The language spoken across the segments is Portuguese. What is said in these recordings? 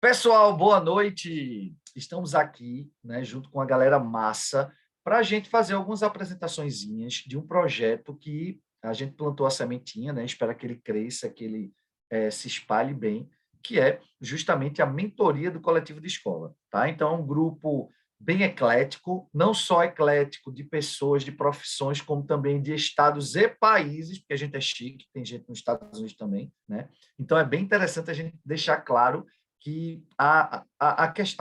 Pessoal, boa noite. Estamos aqui, né, junto com a galera massa, para a gente fazer algumas apresentaçõezinhas de um projeto que a gente plantou a sementinha, né? Espera que ele cresça, que ele se espalhe bem, que é justamente a mentoria do coletivo de escola, tá? Então, é um grupo bem eclético, não só eclético de pessoas, de profissões, como também de estados e países, porque a gente é chique, tem gente nos Estados Unidos também, né? Então, é bem interessante a gente deixar claro que a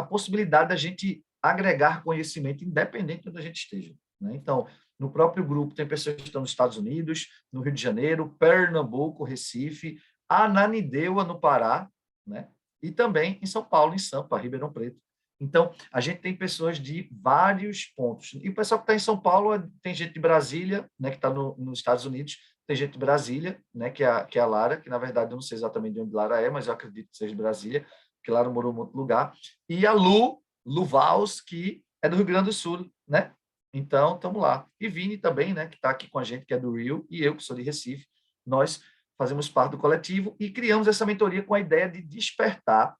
possibilidade da gente agregar conhecimento independente de onde a gente esteja, né? Então, no próprio grupo tem pessoas que estão nos Estados Unidos, no Rio de Janeiro, Pernambuco, Recife, Ananindeua, no Pará, né? E também em São Paulo, em Sampa, Ribeirão Preto. Então, a gente tem pessoas de vários pontos. E o pessoal que está em São Paulo, tem gente de Brasília, né, que está nos Estados Unidos, tem gente de Brasília, né, que é a Lara, que na verdade eu não sei exatamente de onde Lara é, mas eu acredito que seja de Brasília, que Lara morou em outro lugar. E a Lu Vals, que é do Rio Grande do Sul, né? Então, estamos lá. E Vini também, né, que está aqui com a gente, que é do Rio, e eu, que sou de Recife. Nós fazemos parte do coletivo e criamos essa mentoria com a ideia de despertar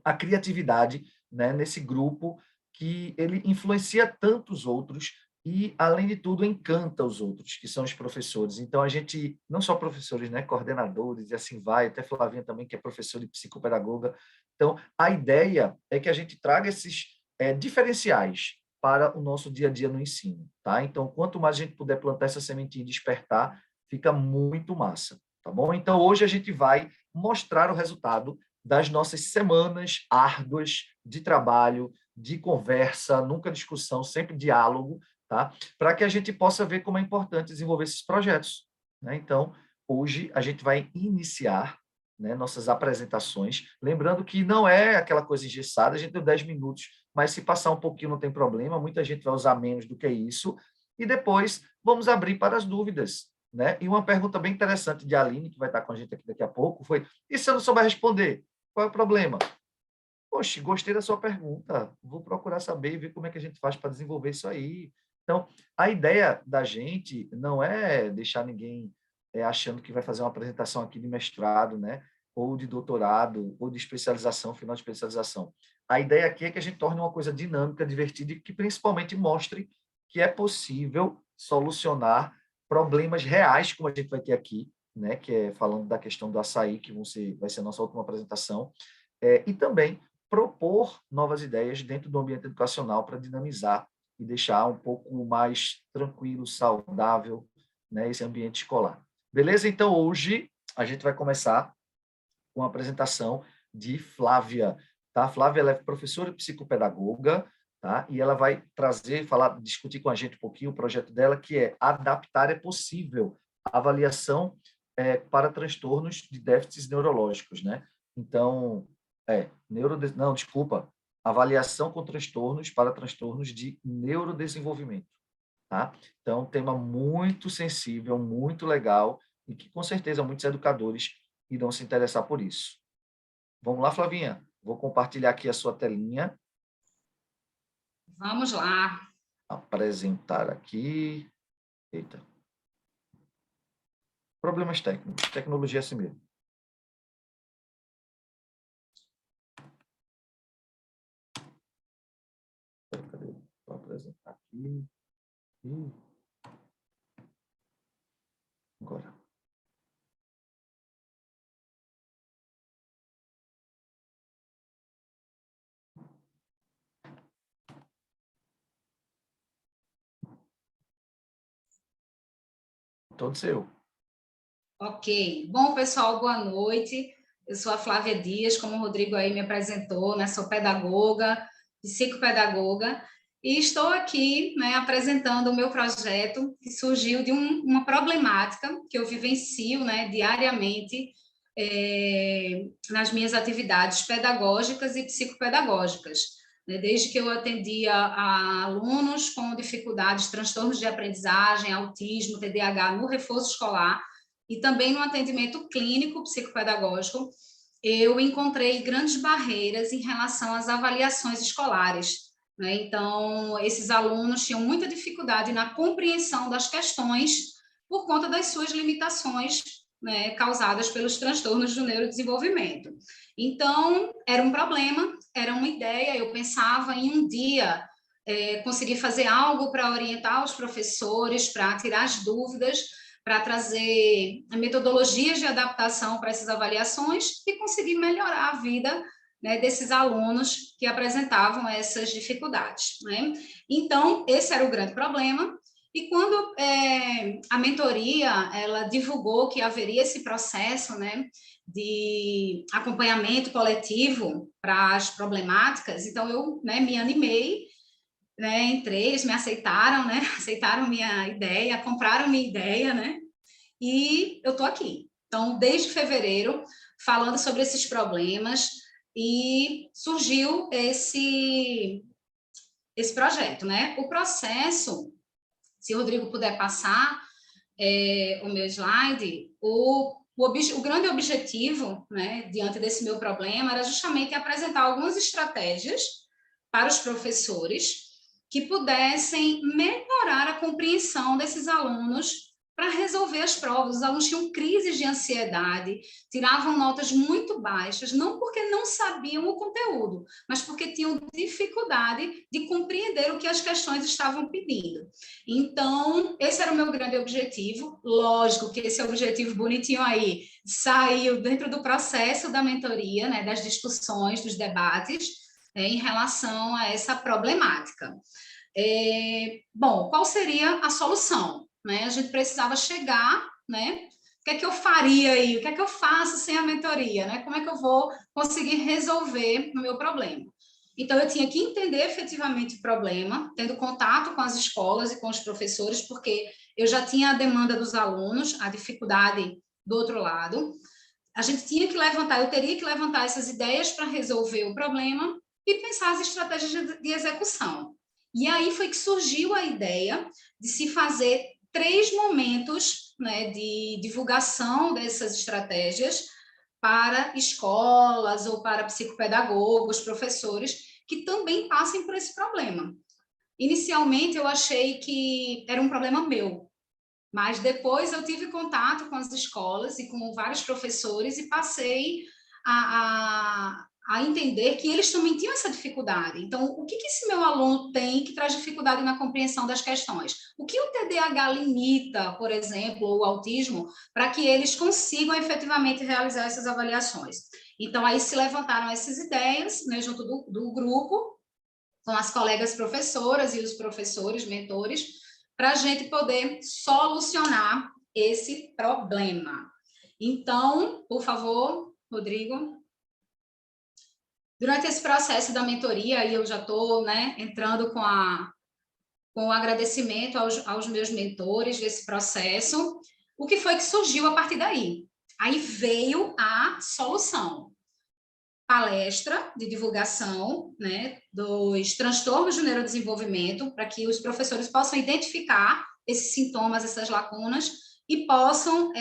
a criatividade, né, nesse grupo que ele influencia tantos outros e, além de tudo, encanta os outros, que são os professores. Então, a gente, não só professores, né, coordenadores, e assim vai, até Flavinha também, que é professora e psicopedagoga. Então, a ideia é que a gente traga esses diferenciais para o nosso dia a dia no ensino, tá? Então, quanto mais a gente puder plantar essa sementinha e despertar, fica muito massa, tá bom? Então, hoje a gente vai mostrar o resultado das nossas semanas árduas de trabalho, de conversa, nunca discussão, sempre diálogo, tá? Para que a gente possa ver como é importante desenvolver esses projetos, né? Então, hoje a gente vai iniciar, né, nossas apresentações, lembrando que não é aquela coisa engessada, a gente deu 10 minutos, mas se passar um pouquinho não tem problema, muita gente vai usar menos do que isso, e depois vamos abrir para as dúvidas, né? E uma pergunta bem interessante de Aline, que vai estar com a gente aqui daqui a pouco, foi: e se eu não souber responder? Qual é o problema? Poxa, gostei da sua pergunta. Vou procurar saber e ver como é que a gente faz para desenvolver isso aí. Então, a ideia da gente não é deixar ninguém achando que vai fazer uma apresentação aqui de mestrado, né? Ou de doutorado, ou de especialização, final de especialização. A ideia aqui é que a gente torne uma coisa dinâmica, divertida e que principalmente mostre que é possível solucionar problemas reais, como a gente vai ter aqui, né? Que é falando da questão do açaí, que vai ser a nossa última apresentação, e também propor novas ideias dentro do ambiente educacional para dinamizar e deixar um pouco mais tranquilo, saudável, né, esse ambiente escolar. Beleza? Então, hoje a gente vai começar com a apresentação de Flávia. Tá? Flávia, ela é professora e psicopedagoga, tá? E ela vai trazer, falar, discutir com a gente um pouquinho o projeto dela, que é Adaptar é Possível, avaliação para transtornos de déficits neurológicos, né? Então, não, desculpa, avaliação com transtornos para transtornos de neurodesenvolvimento, tá? Então, um tema muito sensível, muito legal, e que, com certeza, muitos educadores irão se interessar por isso. Vamos lá, Flavinha? Vou compartilhar aqui a sua telinha. Vamos lá. Apresentar aqui. Eita. Problemas técnicos. Tecnologia é assim mesmo. Cadê? Vou apresentar aqui. Agora. Todo seu. Ok. Bom, pessoal, boa noite. Eu sou a Flávia Dias, como o Rodrigo aí me apresentou, né? Sou pedagoga, psicopedagoga, e estou aqui, né, apresentando o meu projeto, que surgiu de uma problemática que eu vivencio, né, diariamente, nas minhas atividades pedagógicas e psicopedagógicas, né? Desde que eu atendia a alunos com dificuldades, transtornos de aprendizagem, autismo, TDAH no reforço escolar, e também no atendimento clínico psicopedagógico, eu encontrei grandes barreiras em relação às avaliações escolares, né? Então, esses alunos tinham muita dificuldade na compreensão das questões por conta das suas limitações, né, causadas pelos transtornos do neurodesenvolvimento. Então, era um problema, era uma ideia, eu pensava em um dia conseguir fazer algo para orientar os professores, para tirar as dúvidas, para trazer metodologias de adaptação para essas avaliações e conseguir melhorar a vida, né, desses alunos que apresentavam essas dificuldades, né? Então, esse era o grande problema. E quando a mentoria ela divulgou que haveria esse processo, né, de acompanhamento coletivo para as problemáticas, então eu, né, me animei, né, entrei, eles me aceitaram, né, aceitaram minha ideia, compraram minha ideia, né, e eu estou aqui. Então, desde fevereiro, falando sobre esses problemas, e surgiu esse projeto, né? O processo, se o Rodrigo puder passar o meu slide, o grande objetivo, né, diante desse meu problema, era justamente apresentar algumas estratégias para os professores que pudessem melhorar a compreensão desses alunos para resolver as provas. Os alunos tinham crises de ansiedade, tiravam notas muito baixas, não porque não sabiam o conteúdo, mas porque tinham dificuldade de compreender o que as questões estavam pedindo. Então, esse era o meu grande objetivo. Lógico que esse objetivo bonitinho aí saiu dentro do processo da mentoria, né, das discussões, dos debates, em relação a essa problemática. Bom, qual seria a solução? Né? A gente precisava chegar, né? O que é que eu faria aí? O que é que eu faço sem a mentoria? Né? Como é que eu vou conseguir resolver o meu problema? Então, eu tinha que entender efetivamente o problema, tendo contato com as escolas e com os professores, porque eu já tinha a demanda dos alunos, a dificuldade do outro lado. A gente tinha que levantar, eu teria que levantar essas ideias para resolver o problema e pensar as estratégias de execução. E aí foi que surgiu a ideia de se fazer 3 momentos, né, de divulgação dessas estratégias para escolas ou para psicopedagogos, professores, que também passem por esse problema. Inicialmente, eu achei que era um problema meu, mas depois eu tive contato com as escolas e com vários professores e passei a entender que eles também tinham essa dificuldade. Então, o que esse meu aluno tem que traz dificuldade na compreensão das questões? O que o TDAH limita, por exemplo, ou o autismo, para que eles consigam efetivamente realizar essas avaliações? Então, aí se levantaram essas ideias, né, junto do grupo, com as colegas professoras e os professores, mentores, para a gente poder solucionar esse problema. Então, por favor, Rodrigo. Durante esse processo da mentoria, aí eu já estou, né, entrando com o agradecimento aos meus mentores desse processo. O que foi que surgiu a partir daí? Aí veio a solução. Palestra de divulgação, né, dos transtornos do neurodesenvolvimento, para que os professores possam identificar esses sintomas, essas lacunas, e possam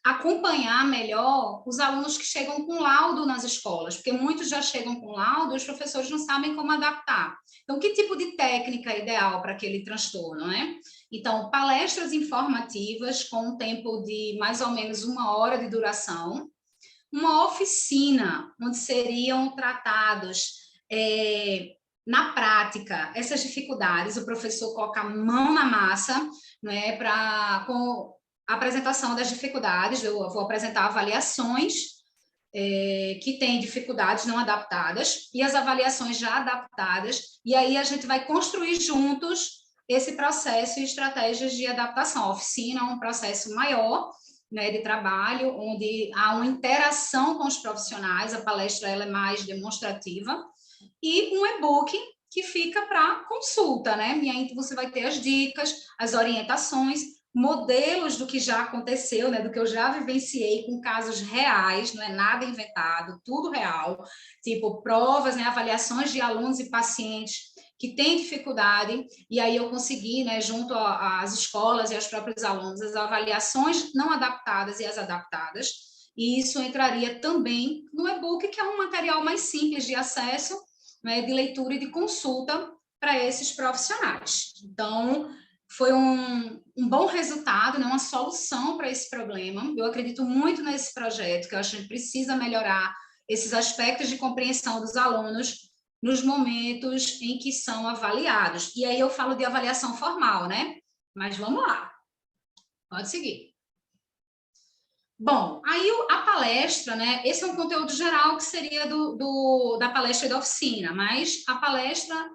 acompanhar melhor os alunos que chegam com laudo nas escolas, porque muitos já chegam com laudo e os professores não sabem como adaptar. Então, que tipo de técnica é ideal para aquele transtorno, né? Então, palestras informativas com um tempo de mais ou menos 1 hora de duração, uma oficina onde seriam tratados na prática essas dificuldades, o professor coloca a mão na massa, né, com a apresentação das dificuldades. Eu vou apresentar avaliações que têm dificuldades não adaptadas e as avaliações já adaptadas, e aí a gente vai construir juntos esse processo e estratégias de adaptação. A oficina é um processo maior, né, de trabalho, onde há uma interação com os profissionais, a palestra ela é mais demonstrativa, e um e-book que fica para consulta, né? E aí você vai ter as dicas, as orientações, modelos do que já aconteceu, né, do que eu já vivenciei com casos reais, não é nada inventado, tudo real, tipo provas, né, avaliações de alunos e pacientes que têm dificuldade, e aí eu consegui, né, junto às escolas e aos próprios alunos, as avaliações não adaptadas e as adaptadas, e isso entraria também no e-book, que é um material mais simples de acesso, né, de leitura e de consulta para esses profissionais. Então, foi um bom resultado, né, uma solução para esse problema. Eu acredito muito nesse projeto, que eu acho que a gente precisa melhorar esses aspectos de compreensão dos alunos nos momentos em que são avaliados. E aí eu falo de avaliação formal, né? Mas vamos lá. Pode seguir. Bom, aí a palestra, né? Esse é um conteúdo geral que seria da palestra e da oficina, mas a palestra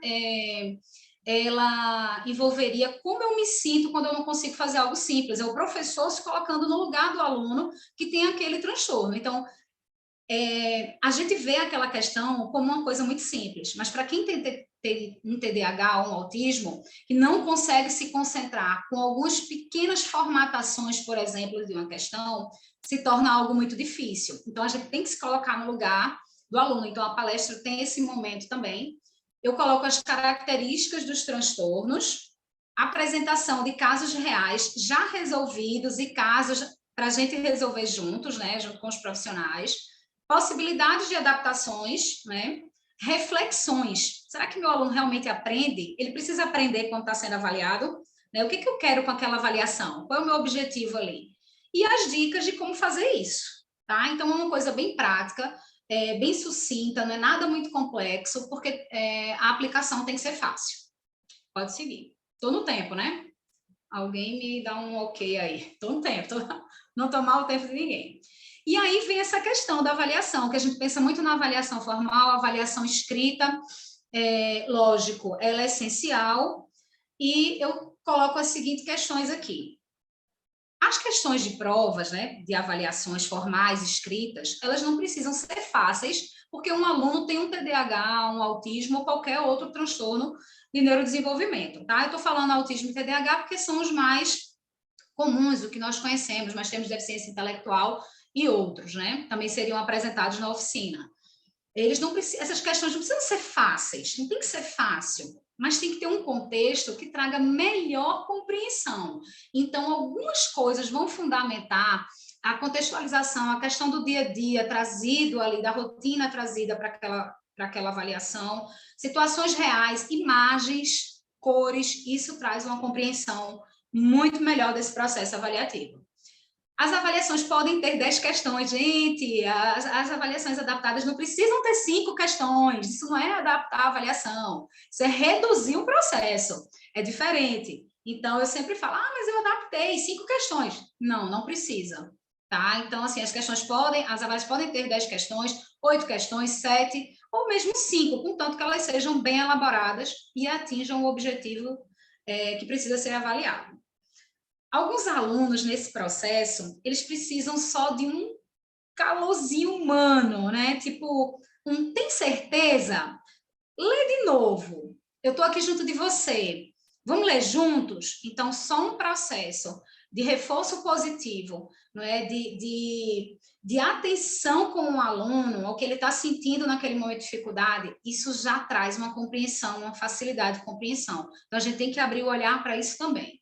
ela envolveria como eu me sinto quando eu não consigo fazer algo simples. É o professor se colocando no lugar do aluno que tem aquele transtorno. Então, a gente vê aquela questão como uma coisa muito simples, mas para quem tem um TDAH ou um autismo, que não consegue se concentrar com algumas pequenas formatações, por exemplo, de uma questão, se torna algo muito difícil. Então, a gente tem que se colocar no lugar do aluno. Então, a palestra tem esse momento também. Eu coloco as características dos transtornos, apresentação de casos reais já resolvidos e casos para a gente resolver juntos, né, junto com os profissionais, possibilidades de adaptações, né, reflexões. Será que meu aluno realmente aprende? Ele precisa aprender quando está sendo avaliado? Né? O que eu quero com aquela avaliação? Qual é o meu objetivo ali? E as dicas de como fazer isso. Tá? Então, é uma coisa bem prática, bem sucinta, não é nada muito complexo, porque a aplicação tem que ser fácil. Pode seguir. Estou no tempo, né? Alguém me dá um ok aí. Estou no tempo, não tomar o tempo de ninguém. E aí vem essa questão da avaliação, que a gente pensa muito na avaliação formal, avaliação escrita, lógico, ela é essencial, e eu coloco as seguintes questões aqui. As questões de provas, né, de avaliações formais, escritas, elas não precisam ser fáceis, porque um aluno tem um TDAH, um autismo ou qualquer outro transtorno de neurodesenvolvimento, tá? Eu estou falando autismo e TDAH porque são os mais comuns, o que nós conhecemos, mas temos deficiência intelectual e outros, né? Também seriam apresentados na oficina. Eles não precisam, essas questões não precisam ser fáceis, não tem que ser fácil, mas tem que ter um contexto que traga melhor compreensão. Então, algumas coisas vão fundamentar a contextualização, a questão do dia a dia trazido ali, da rotina trazida para aquela avaliação, situações reais, imagens, cores, isso traz uma compreensão muito melhor desse processo avaliativo. As avaliações podem ter 10 questões. Gente, as avaliações adaptadas não precisam ter 5 questões. Isso não é adaptar a avaliação. Isso é reduzir um processo. É diferente. Então, eu sempre falo, mas eu adaptei 5 questões. Não, não precisa. Tá? Então, assim, as avaliações podem ter 10 questões, 8 questões, 7, ou mesmo 5, contanto que elas sejam bem elaboradas e atinjam o objetivo que precisa ser avaliado. Alguns alunos, nesse processo, eles precisam só de um calorzinho humano, né? Tipo, tem certeza? Lê de novo. Eu estou aqui junto de você. Vamos ler juntos? Então, só um processo de reforço positivo, não é? de atenção com o aluno, ao que ele está sentindo naquele momento de dificuldade, isso já traz uma compreensão, uma facilidade de compreensão. Então, a gente tem que abrir o olhar para isso também.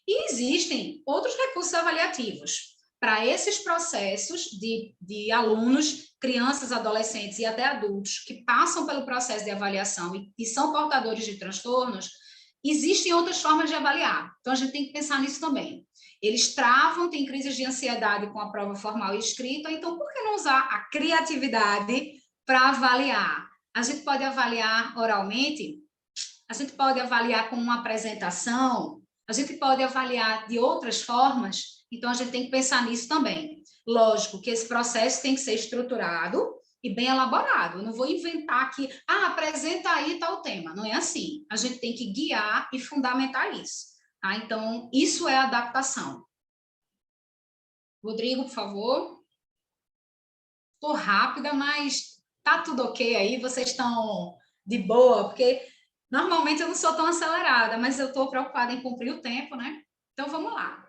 E existem outros recursos avaliativos para esses processos de alunos, crianças, adolescentes e até adultos que passam pelo processo de avaliação e são portadores de transtornos. Existem outras formas de avaliar, então a gente tem que pensar nisso também. Eles travam, têm crises de ansiedade com a prova formal e escrita, então por que não usar a criatividade para avaliar? A gente pode avaliar oralmente, a gente pode avaliar com uma apresentação, a gente pode avaliar de outras formas, então a gente tem que pensar nisso também. Lógico que esse processo tem que ser estruturado e bem elaborado. Eu não vou inventar aqui, apresenta aí tal tema. Não é assim. A gente tem que guiar e fundamentar isso. Tá? Então, isso é adaptação. Rodrigo, por favor. Estou rápida, mas tá tudo ok aí? Vocês estão de boa? Porque normalmente eu não sou tão acelerada, mas eu estou preocupada em cumprir o tempo, né? Então, vamos lá.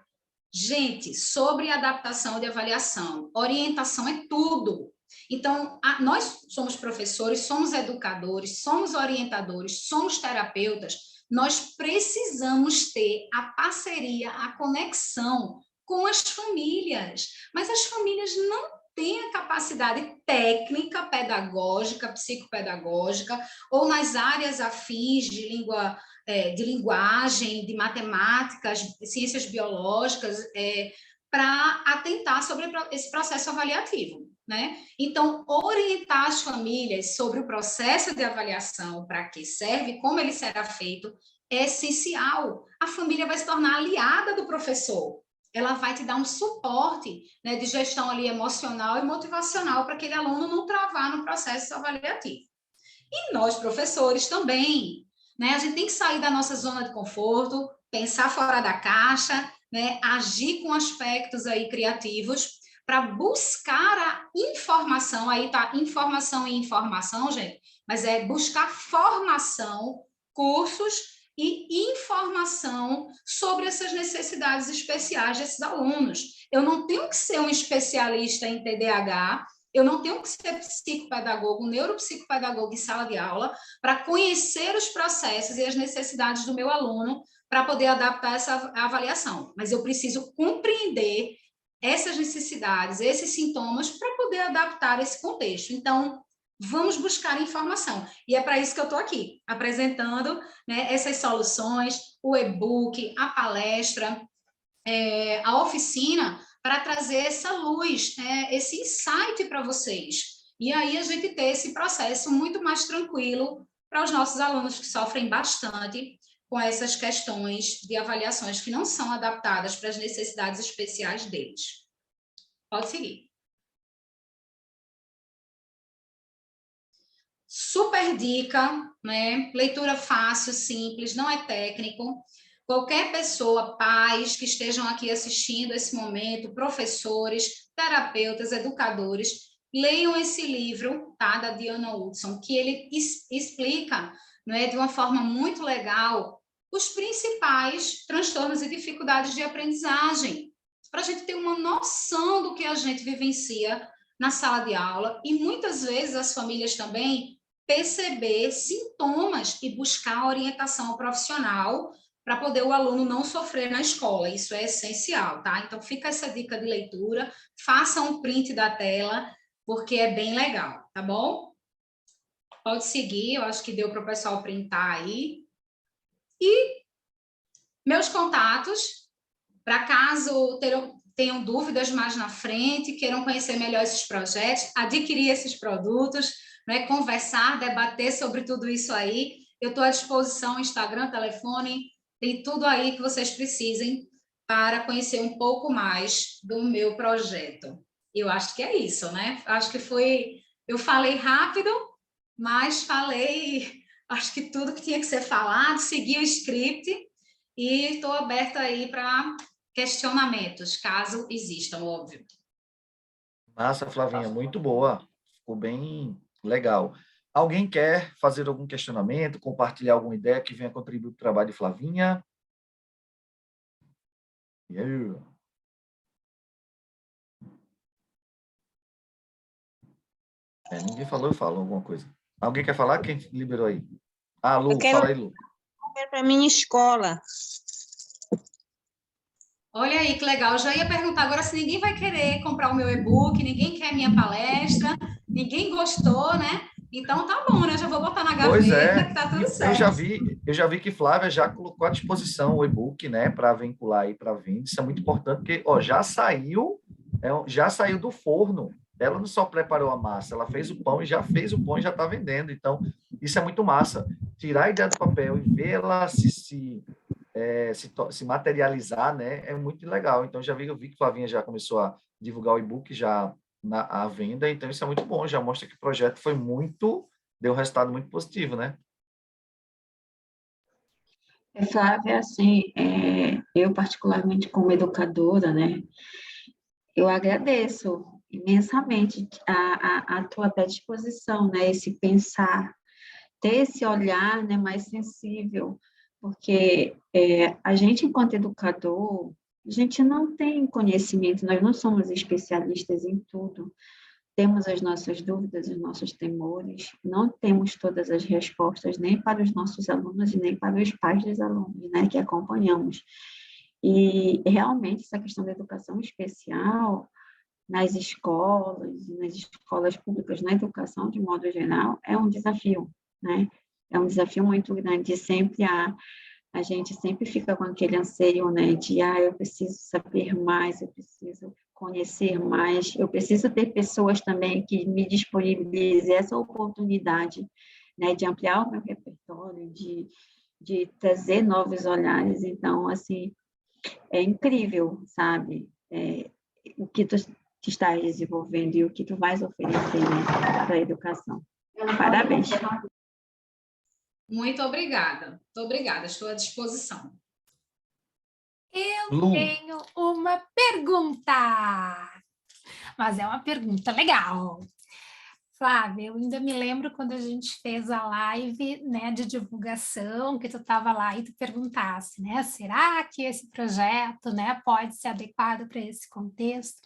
Gente, sobre adaptação de avaliação, orientação é tudo. Então, nós somos professores, somos educadores, somos orientadores, somos terapeutas, nós precisamos ter a parceria, a conexão com as famílias, mas as famílias não tenha capacidade técnica, pedagógica, psicopedagógica, ou nas áreas afins de linguagem, de matemáticas, de ciências biológicas, para atentar sobre esse processo avaliativo, né? Então, orientar as famílias sobre o processo de avaliação, para que serve, como ele será feito, é essencial. A família vai se tornar aliada do professor. Ela vai te dar um suporte, né, de gestão ali emocional e motivacional para aquele aluno não travar no processo avaliativo. E nós, professores, também, né? A gente tem que sair da nossa zona de conforto, pensar fora da caixa, né? Agir com aspectos aí criativos para buscar a informação, aí tá informação e informação, gente, mas é buscar formação, cursos e informação sobre essas necessidades especiais desses alunos. Eu não tenho que ser um especialista em TDAH, eu não tenho que ser psicopedagogo, neuropsicopedagogo em sala de aula para conhecer os processos e as necessidades do meu aluno para poder adaptar essa avaliação. Mas eu preciso compreender essas necessidades, esses sintomas, para poder adaptar esse contexto. Então, vamos buscar informação. E é para isso que eu estou aqui, apresentando, né, essas soluções, o e-book, a palestra, a oficina, para trazer essa luz, esse insight para vocês. E aí a gente ter esse processo muito mais tranquilo para os nossos alunos que sofrem bastante com essas questões de avaliações que não são adaptadas para as necessidades especiais deles. Pode seguir. Super dica, né? Leitura fácil, simples, não é técnico. Qualquer pessoa, pais que estejam aqui assistindo esse momento, professores, terapeutas, educadores, leiam esse livro, tá, da Diana Hudson, que ele explica, né, de uma forma muito legal os principais transtornos e dificuldades de aprendizagem, para a gente ter uma noção do que a gente vivencia na sala de aula e muitas vezes as famílias também perceber sintomas e buscar orientação profissional para poder o aluno não sofrer na escola. Isso é essencial, tá? Então, fica essa dica de leitura, faça um print da tela, porque é bem legal, tá bom? Pode seguir, eu acho que deu para o pessoal printar aí. E meus contatos, para caso tenham dúvidas mais na frente, queiram conhecer melhor esses projetos, adquirir esses produtos, né, conversar, debater sobre tudo isso aí, eu estou à disposição, Instagram, telefone, tem tudo aí que vocês precisem para conhecer um pouco mais do meu projeto. Eu acho que é isso, né? Acho que eu falei rápido, mas falei, acho que tudo que tinha que ser falado, segui o script e estou aberta aí para questionamentos, caso existam, óbvio. Massa, Flavinha, muito boa. Ficou bem legal. Alguém quer fazer algum questionamento, compartilhar alguma ideia que venha contribuir para o trabalho de Flavinha? Yeah. Ninguém falou, eu falo alguma coisa. Alguém quer falar? Quem liberou aí? Ah, Lu, fala aí, Lu. Para a minha escola. Olha aí, que legal. Eu já ia perguntar agora se ninguém vai querer comprar o meu e-book, ninguém quer minha palestra, ninguém gostou, né? Então tá bom, né? Já vou botar na gaveta, Pois é, que tá tudo certo. eu já vi que Flávia já colocou à disposição o e-book, né, para vincular aí para venda. Isso é muito importante, porque ó, já saiu do forno. Ela não só preparou a massa, ela fez o pão e já fez o pão e já está vendendo. Então, isso é muito massa. Tirar a ideia do papel e ver ela se materializar, né, é muito legal. Então, eu vi que Flavinha já começou a divulgar o e-book já à venda, então isso é muito bom, já mostra que o projeto deu um resultado muito positivo, né? Flávia, assim, eu particularmente como educadora, né, eu agradeço imensamente a tua predisposição, né, esse pensar, ter esse olhar, né, mais sensível, porque a gente, enquanto educador, a gente não tem conhecimento, nós não somos especialistas em tudo, temos as nossas dúvidas, os nossos temores, não temos todas as respostas nem para os nossos alunos e nem para os pais dos alunos, né, que acompanhamos. E realmente essa questão da educação especial nas escolas públicas, na educação de modo geral, é um desafio, né? É um desafio muito grande, sempre a gente sempre fica com aquele anseio, né, de, eu preciso saber mais, eu preciso conhecer mais, eu preciso ter pessoas também que me disponibilizem essa oportunidade, né, de ampliar o meu repertório, de trazer novos olhares. Então, assim, é incrível, sabe, o que tu estás desenvolvendo e o que tu vais oferecer, né, para a educação. Parabéns. Muito obrigada. Muito obrigada, estou à disposição. Eu Lu, tenho uma pergunta, mas é uma pergunta legal. Flávia, eu ainda me lembro quando a gente fez a live, né, de divulgação, que tu estava lá e tu perguntasse, né, será que esse projeto, né, pode ser adequado para esse contexto?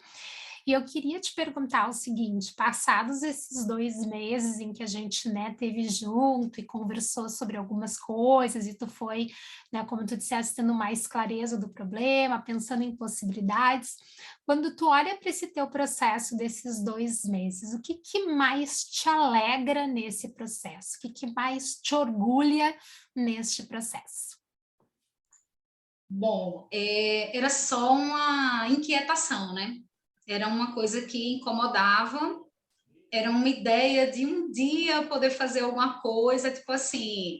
E eu queria te perguntar o seguinte, passados esses 2 meses em que a gente, né, teve junto e conversou sobre algumas coisas, e tu foi, né, como tu disseste, tendo mais clareza do problema, pensando em possibilidades, quando tu olha para esse teu processo desses 2 meses, o que mais te alegra nesse processo? O que mais te orgulha neste processo? Bom, era só uma inquietação, né? Era uma coisa que incomodava, era uma ideia de um dia poder fazer alguma coisa, tipo assim,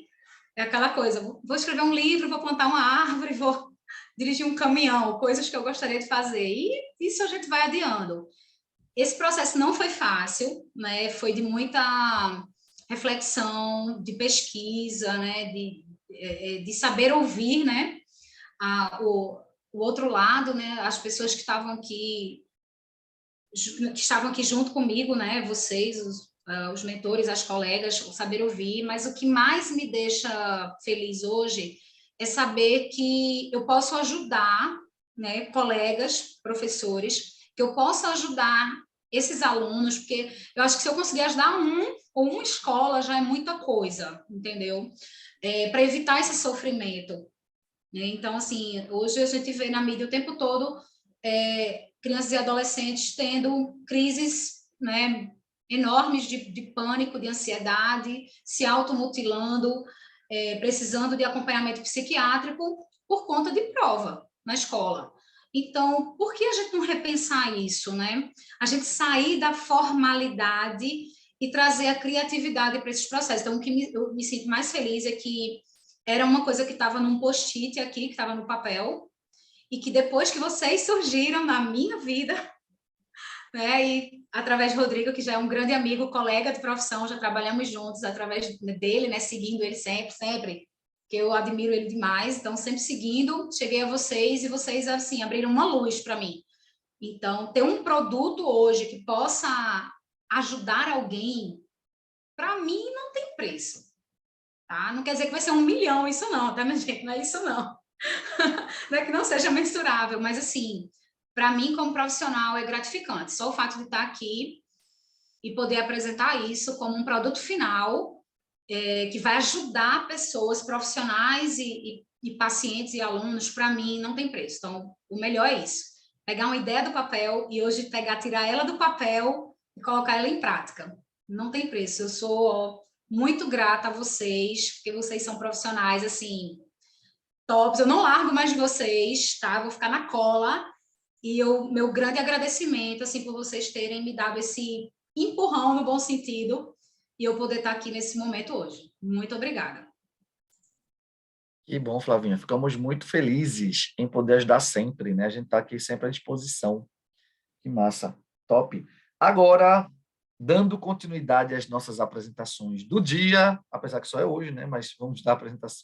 é aquela coisa, vou escrever um livro, vou plantar uma árvore, vou dirigir um caminhão, coisas que eu gostaria de fazer, e isso a gente vai adiando. Esse processo não foi fácil, né? Foi de muita reflexão, de pesquisa, né? De saber ouvir, né? O outro lado, né? As pessoas que estavam aqui junto comigo, né? Vocês, os mentores, as colegas, o saber ouvir. Mas o que mais me deixa feliz hoje é saber que eu posso ajudar, né? Colegas, professores, que eu posso ajudar esses alunos, porque eu acho que se eu conseguir ajudar um ou uma escola já é muita coisa, entendeu? Para evitar esse sofrimento. Né? Então, assim, hoje a gente vê na mídia o tempo todo crianças e adolescentes tendo crises, né, enormes de pânico, de ansiedade, se automutilando, precisando de acompanhamento psiquiátrico por conta de prova na escola. Então, por que a gente não repensar isso, né? A gente sair da formalidade e trazer a criatividade para esses processos. Então, o que eu me sinto mais feliz é que era uma coisa que estava num post-it aqui, que estava no papel, e que depois que vocês surgiram na minha vida, né, e através de Rodrigo, que já é um grande amigo, colega de profissão, já trabalhamos juntos, através dele, né, seguindo ele sempre, que eu admiro ele demais, então sempre seguindo, cheguei a vocês e vocês, assim, abriram uma luz para mim. Então, ter um produto hoje que possa ajudar alguém, para mim, não tem preço. Tá? Não quer dizer que vai ser 1 milhão isso não, tá, minha gente? Não é isso não. Não é que não seja mensurável, mas assim, para mim como profissional é gratificante. Só o fato de estar aqui e poder apresentar isso como um produto final que vai ajudar pessoas profissionais e pacientes e alunos, para mim não tem preço. Então, o melhor é isso. Pegar uma ideia do papel e hoje tirar ela do papel e colocar ela em prática. Não tem preço. Eu sou muito grata a vocês, porque vocês são profissionais, assim, tops. Eu não largo mais de vocês, tá? Vou ficar na cola. E meu grande agradecimento, assim, por vocês terem me dado esse empurrão no bom sentido e eu poder estar aqui nesse momento hoje. Muito obrigada. que bom, Flavinha. Ficamos muito felizes em poder ajudar sempre, né? A gente está aqui sempre à disposição. Que massa. Top. Agora, dando continuidade às nossas apresentações do dia, apesar que só é hoje, né? Mas vamos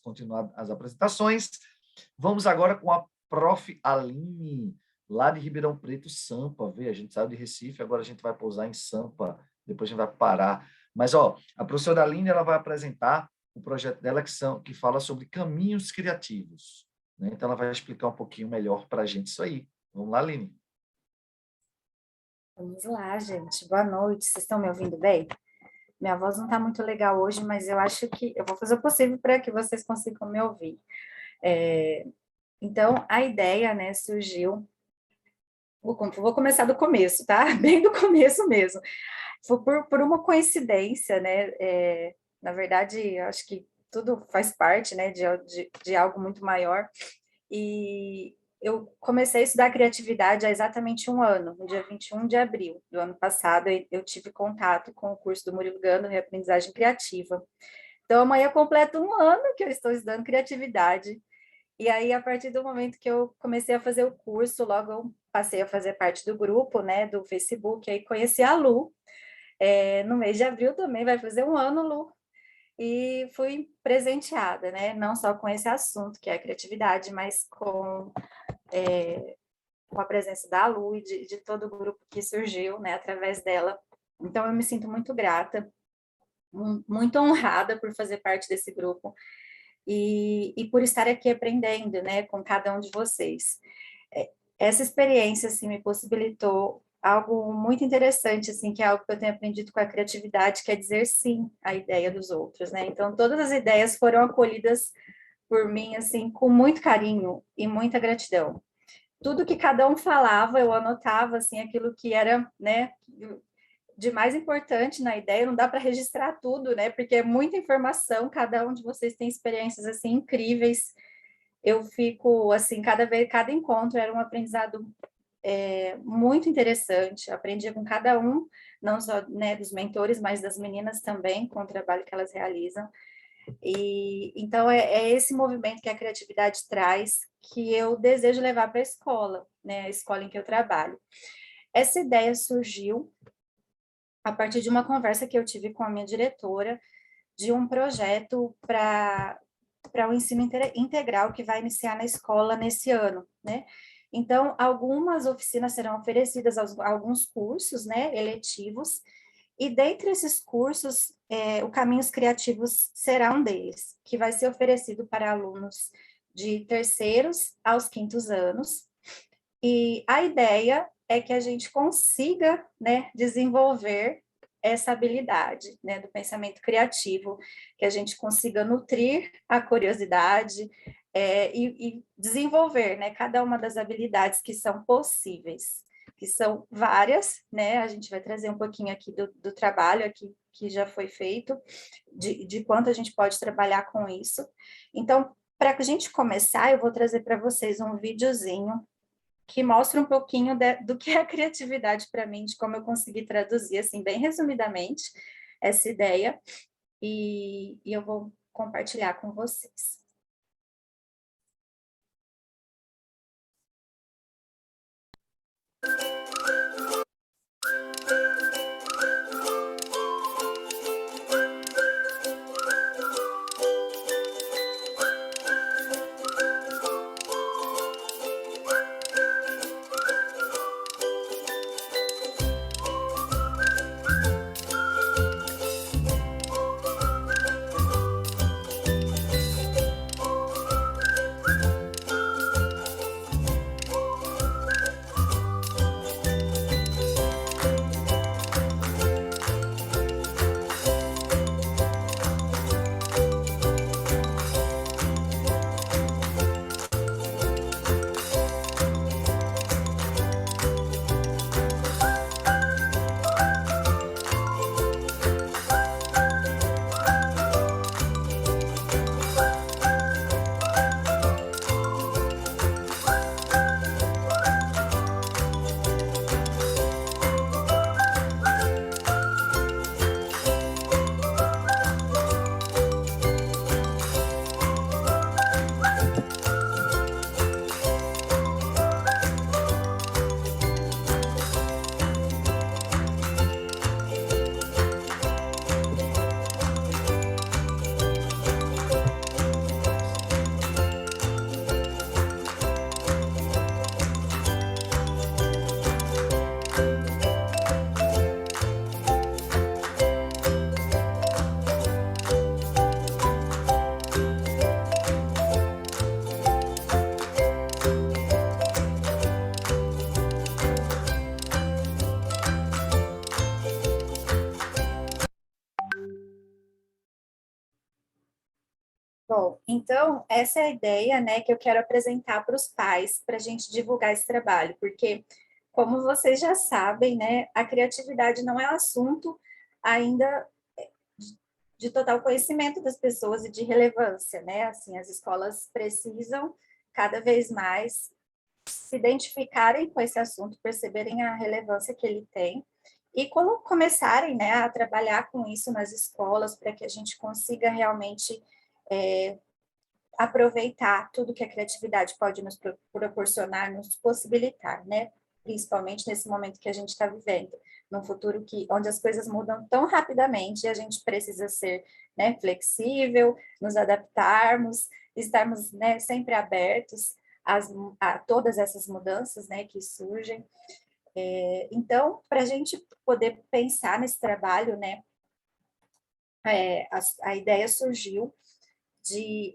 continuar as apresentações. Vamos agora com a Prof. Aline, lá de Ribeirão Preto, Sampa. Vê, a gente saiu de Recife, agora a gente vai pousar em Sampa, depois a gente vai parar. Mas, a professora Aline, ela vai apresentar o projeto dela que fala sobre caminhos criativos. Né? Então, ela vai explicar um pouquinho melhor para a gente isso aí. Vamos lá, Aline. Vamos lá, gente. Boa noite. Vocês estão me ouvindo bem? Minha voz não está muito legal hoje, mas eu acho que eu vou fazer o possível para que vocês consigam me ouvir. Então, a ideia, né, surgiu Vou começar do começo, tá? Bem do começo mesmo. Foi por uma coincidência, né? Na verdade, eu acho que tudo faz parte, né, de algo muito maior. E eu comecei a estudar criatividade há exatamente um ano, no dia 21 de abril do ano passado, eu tive contato com o curso do Murilo Gano, Reaprendizagem Criativa. Então, amanhã completa um ano que eu estou estudando criatividade. E aí, a partir do momento que eu comecei a fazer o curso, logo eu passei a fazer parte do grupo, né, do Facebook, aí conheci a Lu, no mês de abril também, vai fazer um ano, Lu, e fui presenteada, né, não só com esse assunto, que é a criatividade, mas com a presença da Lu e de todo o grupo que surgiu, né, através dela. Então, eu me sinto muito grata, muito honrada por fazer parte desse grupo e por estar aqui aprendendo, né, com cada um de vocês. Essa experiência, assim, me possibilitou algo muito interessante, assim, que é algo que eu tenho aprendido com a criatividade, que é dizer sim à ideia dos outros, né? Então, todas as ideias foram acolhidas por mim, assim, com muito carinho e muita gratidão. Tudo que cada um falava, eu anotava, assim, aquilo que era, né, de mais importante na ideia, não dá para registrar tudo, né, porque é muita informação, cada um de vocês tem experiências, assim, incríveis. Eu fico, assim, cada encontro era um aprendizado muito interessante, aprendi com cada um, não só, né, dos mentores, mas das meninas também, com o trabalho que elas realizam. E então é esse movimento que a criatividade traz que eu desejo levar para a escola, né, a escola em que eu trabalho. Essa ideia surgiu a partir de uma conversa que eu tive com a minha diretora de um projeto para o ensino integral que vai iniciar na escola nesse ano, né? Então, algumas oficinas serão oferecidas a alguns cursos, né, eletivos, e dentre esses cursos, o Caminhos Criativos será um deles, que vai ser oferecido para alunos de terceiros aos quintos anos. E a ideia é que a gente consiga, né, desenvolver essa habilidade, né, do pensamento criativo, que a gente consiga nutrir a curiosidade e desenvolver, né, cada uma das habilidades que são possíveis, que são várias, né, a gente vai trazer um pouquinho aqui do trabalho aqui que já foi feito, de quanto a gente pode trabalhar com isso. Então, para a gente começar, eu vou trazer para vocês um videozinho que mostra um pouquinho do que é a criatividade para mim, de como eu consegui traduzir, assim, bem resumidamente, essa ideia, e eu vou compartilhar com vocês. Bom, então, essa é a ideia, né, que eu quero apresentar para os pais, para a gente divulgar esse trabalho, porque como vocês já sabem, né, a criatividade não é assunto ainda de total conhecimento das pessoas e de relevância, né? Assim, as escolas precisam cada vez mais se identificarem com esse assunto, perceberem a relevância que ele tem e começarem, né, a trabalhar com isso nas escolas para que a gente consiga realmente aproveitar tudo que a criatividade pode nos proporcionar, nos possibilitar, né? Principalmente nesse momento que a gente está vivendo, num futuro onde as coisas mudam tão rapidamente e a gente precisa ser, né, flexível, nos adaptarmos, estarmos, né, sempre abertos a todas essas mudanças, né, que surgem. Então, para a gente poder pensar nesse trabalho, né, a ideia surgiu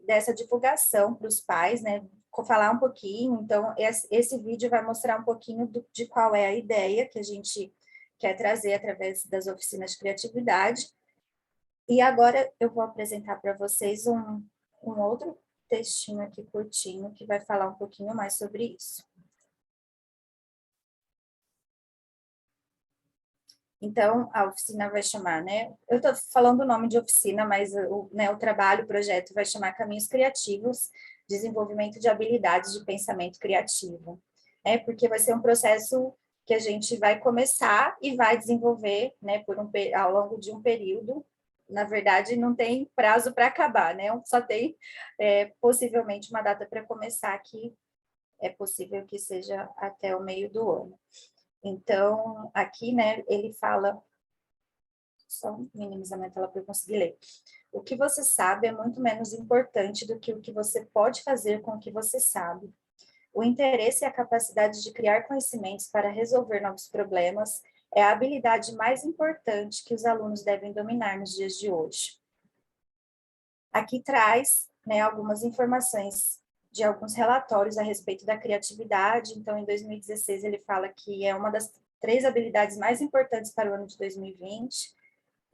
dessa divulgação para os pais, né? Vou falar um pouquinho, então esse vídeo vai mostrar um pouquinho de qual é a ideia que a gente quer trazer através das oficinas de criatividade. E agora eu vou apresentar para vocês um outro textinho aqui curtinho que vai falar um pouquinho mais sobre isso. Então, a oficina vai chamar, né? Eu estou falando o nome de oficina, mas o trabalho, o projeto vai chamar Caminhos Criativos, Desenvolvimento de Habilidades de Pensamento Criativo. Porque vai ser um processo que a gente vai começar e vai desenvolver, né, ao longo de um período. Na verdade, não tem prazo para acabar, né? Só tem possivelmente uma data para começar, que é possível que seja até o meio do ano. Então, aqui, né, ele fala, só minimizar minha tela para eu conseguir ler. O que você sabe é muito menos importante do que o que você pode fazer com o que você sabe. O interesse e a capacidade de criar conhecimentos para resolver novos problemas é a habilidade mais importante que os alunos devem dominar nos dias de hoje. Aqui traz, né, algumas informações de alguns relatórios a respeito da criatividade. Então, em 2016, ele fala que é uma das 3 habilidades mais importantes para o ano de 2020.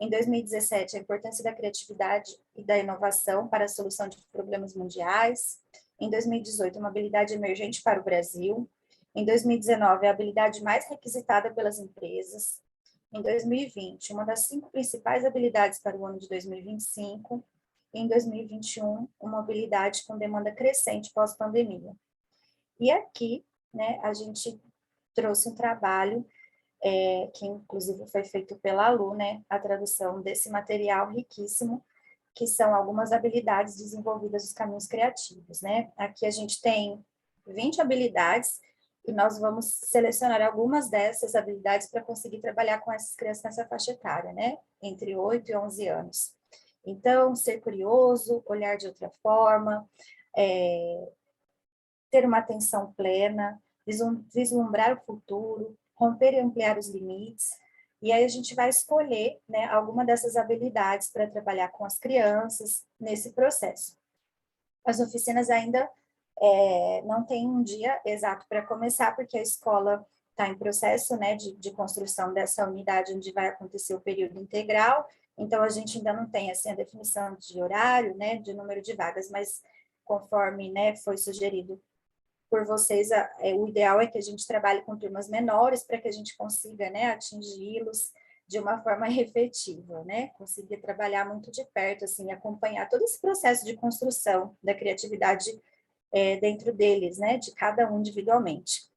Em 2017, a importância da criatividade e da inovação para a solução de problemas mundiais. Em 2018, uma habilidade emergente para o Brasil. Em 2019, a habilidade mais requisitada pelas empresas. Em 2020, uma das 5 principais habilidades para o ano de 2025. Em 2021, uma habilidade com demanda crescente pós-pandemia. E aqui, né, a gente trouxe um trabalho que inclusive foi feito pela Lu, né, a tradução desse material riquíssimo, que são algumas habilidades desenvolvidas nos caminhos criativos, né? Aqui a gente tem 20 habilidades e nós vamos selecionar algumas dessas habilidades para conseguir trabalhar com essas crianças nessa faixa etária, né? Entre 8 e 11 anos. Então, ser curioso, olhar de outra forma, ter uma atenção plena, vislumbrar o futuro, romper e ampliar os limites. E aí a gente vai escolher, né, alguma dessas habilidades para trabalhar com as crianças nesse processo. As oficinas ainda não tem um dia exato para começar, porque a escola está em processo, né, de construção dessa unidade onde vai acontecer o período integral. Então, a gente ainda não tem assim, a definição de horário, né, de número de vagas, mas conforme, né, foi sugerido por vocês, o ideal é que a gente trabalhe com turmas menores para que a gente consiga, né, atingi-los de uma forma efetiva, né, conseguir trabalhar muito de perto, assim, acompanhar todo esse processo de construção da criatividade dentro deles, né, de cada um individualmente.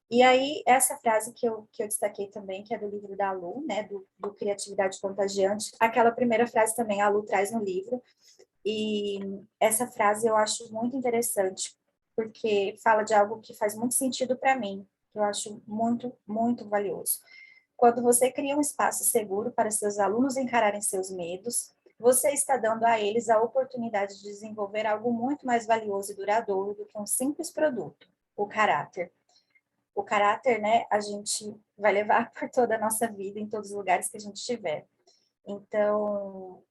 E aí, essa frase que eu destaquei também, que é do livro da Lu, né, do Criatividade Contagiante, aquela primeira frase também a Lu traz no livro, e essa frase eu acho muito interessante, porque fala de algo que faz muito sentido para mim, que eu acho muito, muito valioso. Quando você cria um espaço seguro para seus alunos encararem seus medos, você está dando a eles a oportunidade de desenvolver algo muito mais valioso e duradouro do que um simples produto, o caráter. O caráter, né, a gente vai levar por toda a nossa vida, em todos os lugares que a gente estiver. Então,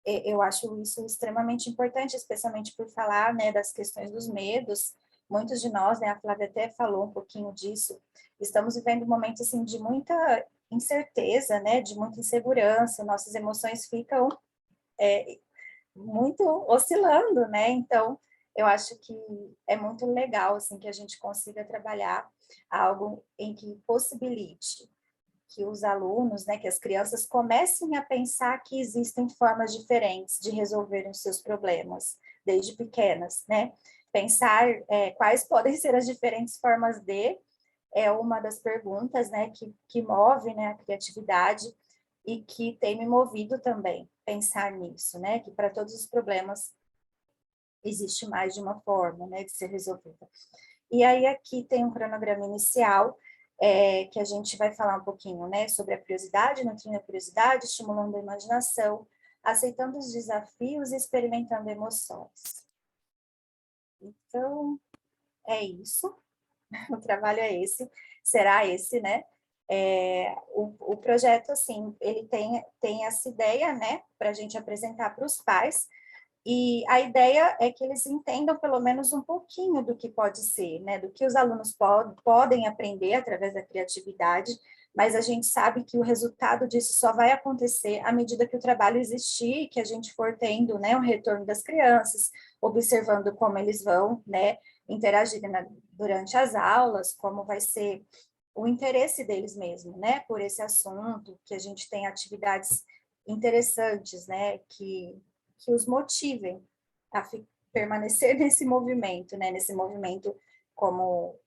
eu acho isso extremamente importante, especialmente por falar, né, das questões dos medos. Muitos de nós, né, a Flávia até falou um pouquinho disso, estamos vivendo um momento, assim, de muita incerteza, né, de muita insegurança, nossas emoções ficam muito oscilando, né, então eu acho que é muito legal, assim, que a gente consiga trabalhar algo em que possibilite que os alunos, né, que as crianças comecem a pensar que existem formas diferentes de resolverem os seus problemas, desde pequenas, né? Pensar quais podem ser as diferentes formas de, é uma das perguntas, né, que move, né, a criatividade e que tem me movido também, pensar nisso, né, que para todos os problemas existe mais de uma forma, né, de ser resolvida. E aí aqui tem um cronograma inicial, que a gente vai falar um pouquinho, né, sobre a curiosidade, nutrindo a curiosidade, estimulando a imaginação, aceitando os desafios e experimentando emoções. Então, é isso. O trabalho é esse, será esse, né? O projeto, assim, ele tem essa ideia, né, para a gente apresentar para os pais, e a ideia é que eles entendam pelo menos um pouquinho do que pode ser, né, do que os alunos podem aprender através da criatividade, mas a gente sabe que o resultado disso só vai acontecer à medida que o trabalho existir, que a gente for tendo, né, um retorno das crianças, observando como eles vão, né, interagir durante as aulas, como vai ser o interesse deles mesmo, né, por esse assunto, que a gente tem atividades interessantes, né, que os motivem a permanecer nesse movimento, né, nesse movimento, como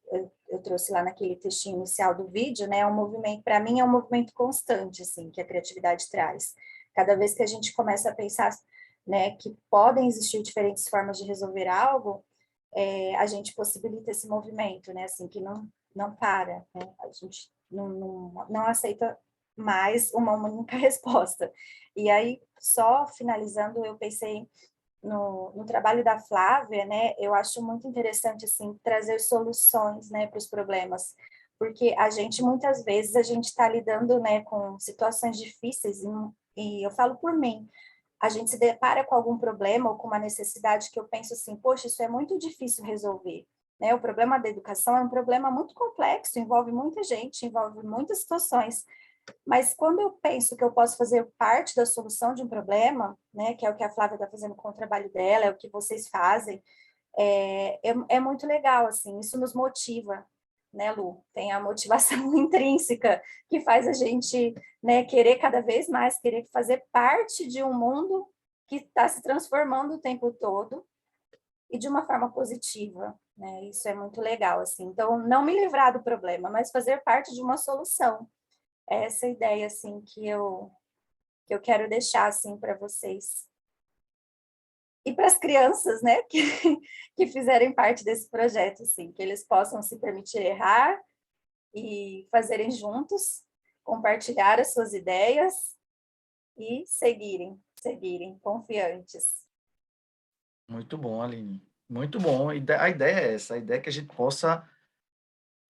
eu trouxe lá naquele textinho inicial do vídeo, né, um movimento, para mim é um movimento constante, assim, que a criatividade traz. Cada vez que a gente começa a pensar, né, que podem existir diferentes formas de resolver algo, a gente possibilita esse movimento, né, assim, que não para, né, a gente não aceita mais uma única resposta. E aí, só finalizando, eu pensei no trabalho da Flávia, né, eu acho muito interessante, assim, trazer soluções, né, para os problemas, porque muitas vezes, a gente está lidando, né, com situações difíceis, e eu falo por mim, a gente se depara com algum problema ou com uma necessidade que eu penso assim, poxa, isso é muito difícil resolver, né? O problema da educação é um problema muito complexo, envolve muita gente, envolve muitas situações, mas quando eu penso que eu posso fazer parte da solução de um problema, né, que é o que a Flávia está fazendo com o trabalho dela, é o que vocês fazem, é muito legal, assim, isso nos motiva, né, Lu? Tem a motivação intrínseca que faz a gente, né, querer cada vez mais, querer fazer parte de um mundo que está se transformando o tempo todo e de uma forma positiva, né? Isso é muito legal, assim. Então, não me livrar do problema, mas fazer parte de uma solução. É essa ideia, assim, que eu quero deixar, assim, para vocês. E para as crianças, né, que fizerem parte desse projeto, assim, que eles possam se permitir errar e fazerem juntos, compartilhar as suas ideias e seguirem confiantes. Muito bom, Aline. Muito bom. A ideia é essa, a ideia é que a gente possa,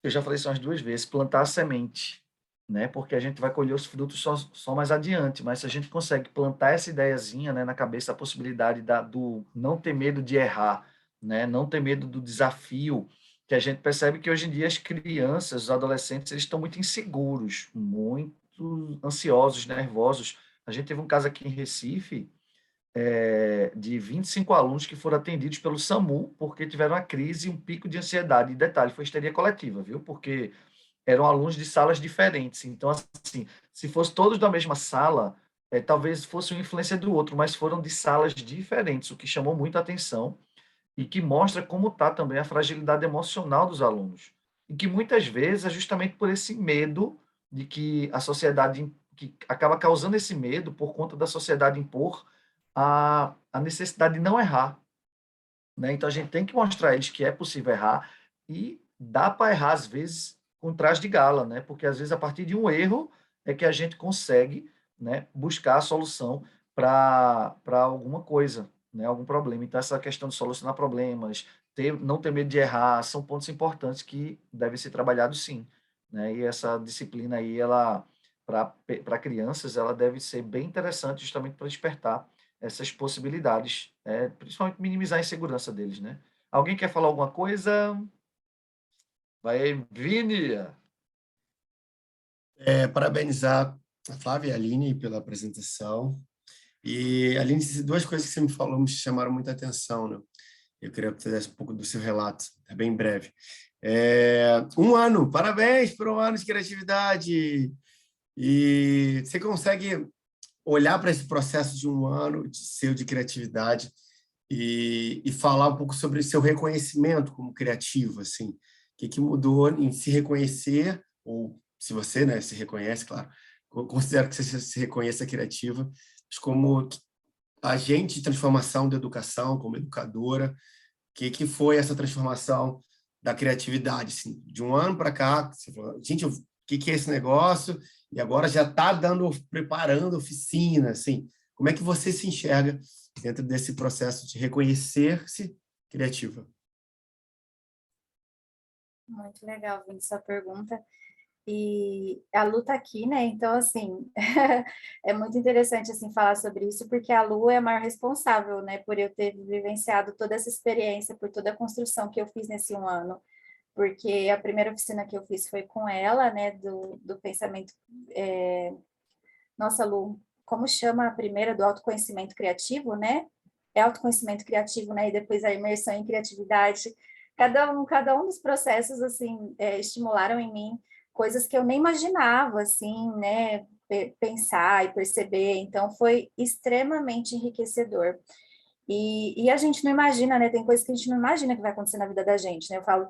eu já falei isso umas 2 vezes, plantar a semente, né? Porque a gente vai colher os frutos só mais adiante, mas se a gente consegue plantar essa ideiazinha, né, na cabeça, a possibilidade do não ter medo de errar, né? Não ter medo do desafio, que a gente percebe que hoje em dia as crianças, os adolescentes, eles estão muito inseguros, muito ansiosos, nervosos. A gente teve um caso aqui em Recife, de 25 alunos que foram atendidos pelo SAMU porque tiveram uma crise, um pico de ansiedade. E detalhe, foi histeria coletiva, viu? Porque eram alunos de salas diferentes. Então, assim, se fosse todos da mesma sala, talvez fosse uma influência do outro, mas foram de salas diferentes, o que chamou muita atenção e que mostra como está também a fragilidade emocional dos alunos. E que muitas vezes é justamente por esse medo de que a sociedade, que acaba causando esse medo por conta da sociedade impor a necessidade de não errar, né? Então a gente tem que mostrar a eles que é possível errar e dá para errar às vezes com traje de gala, né? Porque às vezes a partir de um erro é que a gente consegue, né, buscar a solução para alguma coisa, né, algum problema. Então essa questão de solucionar problemas, não ter medo de errar, são pontos importantes que devem ser trabalhados sim, né? E essa disciplina aí, ela para crianças, ela deve ser bem interessante justamente para despertar essas possibilidades, principalmente minimizar a insegurança deles, né? Alguém quer falar alguma coisa? Vai aí, Vini. Parabenizar a Flávia e a Aline pela apresentação. E, Aline, 2 coisas que você me falou me chamaram muita atenção, né? Eu queria que você desse um pouco do seu relato, é bem breve. 1 ano, parabéns por 1 ano de criatividade! E você consegue olhar para esse processo de 1 ano de criatividade e falar um pouco sobre o seu reconhecimento como criativo, assim, o que mudou em se reconhecer, ou se você, né, se reconhece, claro, eu considero que você se reconheça criativa, mas como agente de transformação da educação, como educadora, que foi essa transformação da criatividade, assim, de 1 ano para cá, você falou, gente, o que é esse negócio? E agora já está preparando oficina, assim, como é que você se enxerga dentro desse processo de reconhecer-se criativa? Muito legal, Vini, sua pergunta. E a Lu tá aqui, né? Então, assim, é muito interessante, assim, falar sobre isso, porque a Lu é a maior responsável, né, por eu ter vivenciado toda essa experiência, por toda a construção que eu fiz nesse 1 ano. Porque a primeira oficina que eu fiz foi com ela, né, do pensamento... Nossa, Lu, como chama a primeira do autoconhecimento criativo, né? É autoconhecimento criativo, né? E depois a imersão em criatividade. Cada um dos processos, assim, estimularam em mim coisas que eu nem imaginava, assim, né? Pensar e perceber. Então, foi extremamente enriquecedor. E a gente não imagina, né? Tem coisas que a gente não imagina que vai acontecer na vida da gente, né? Eu falo,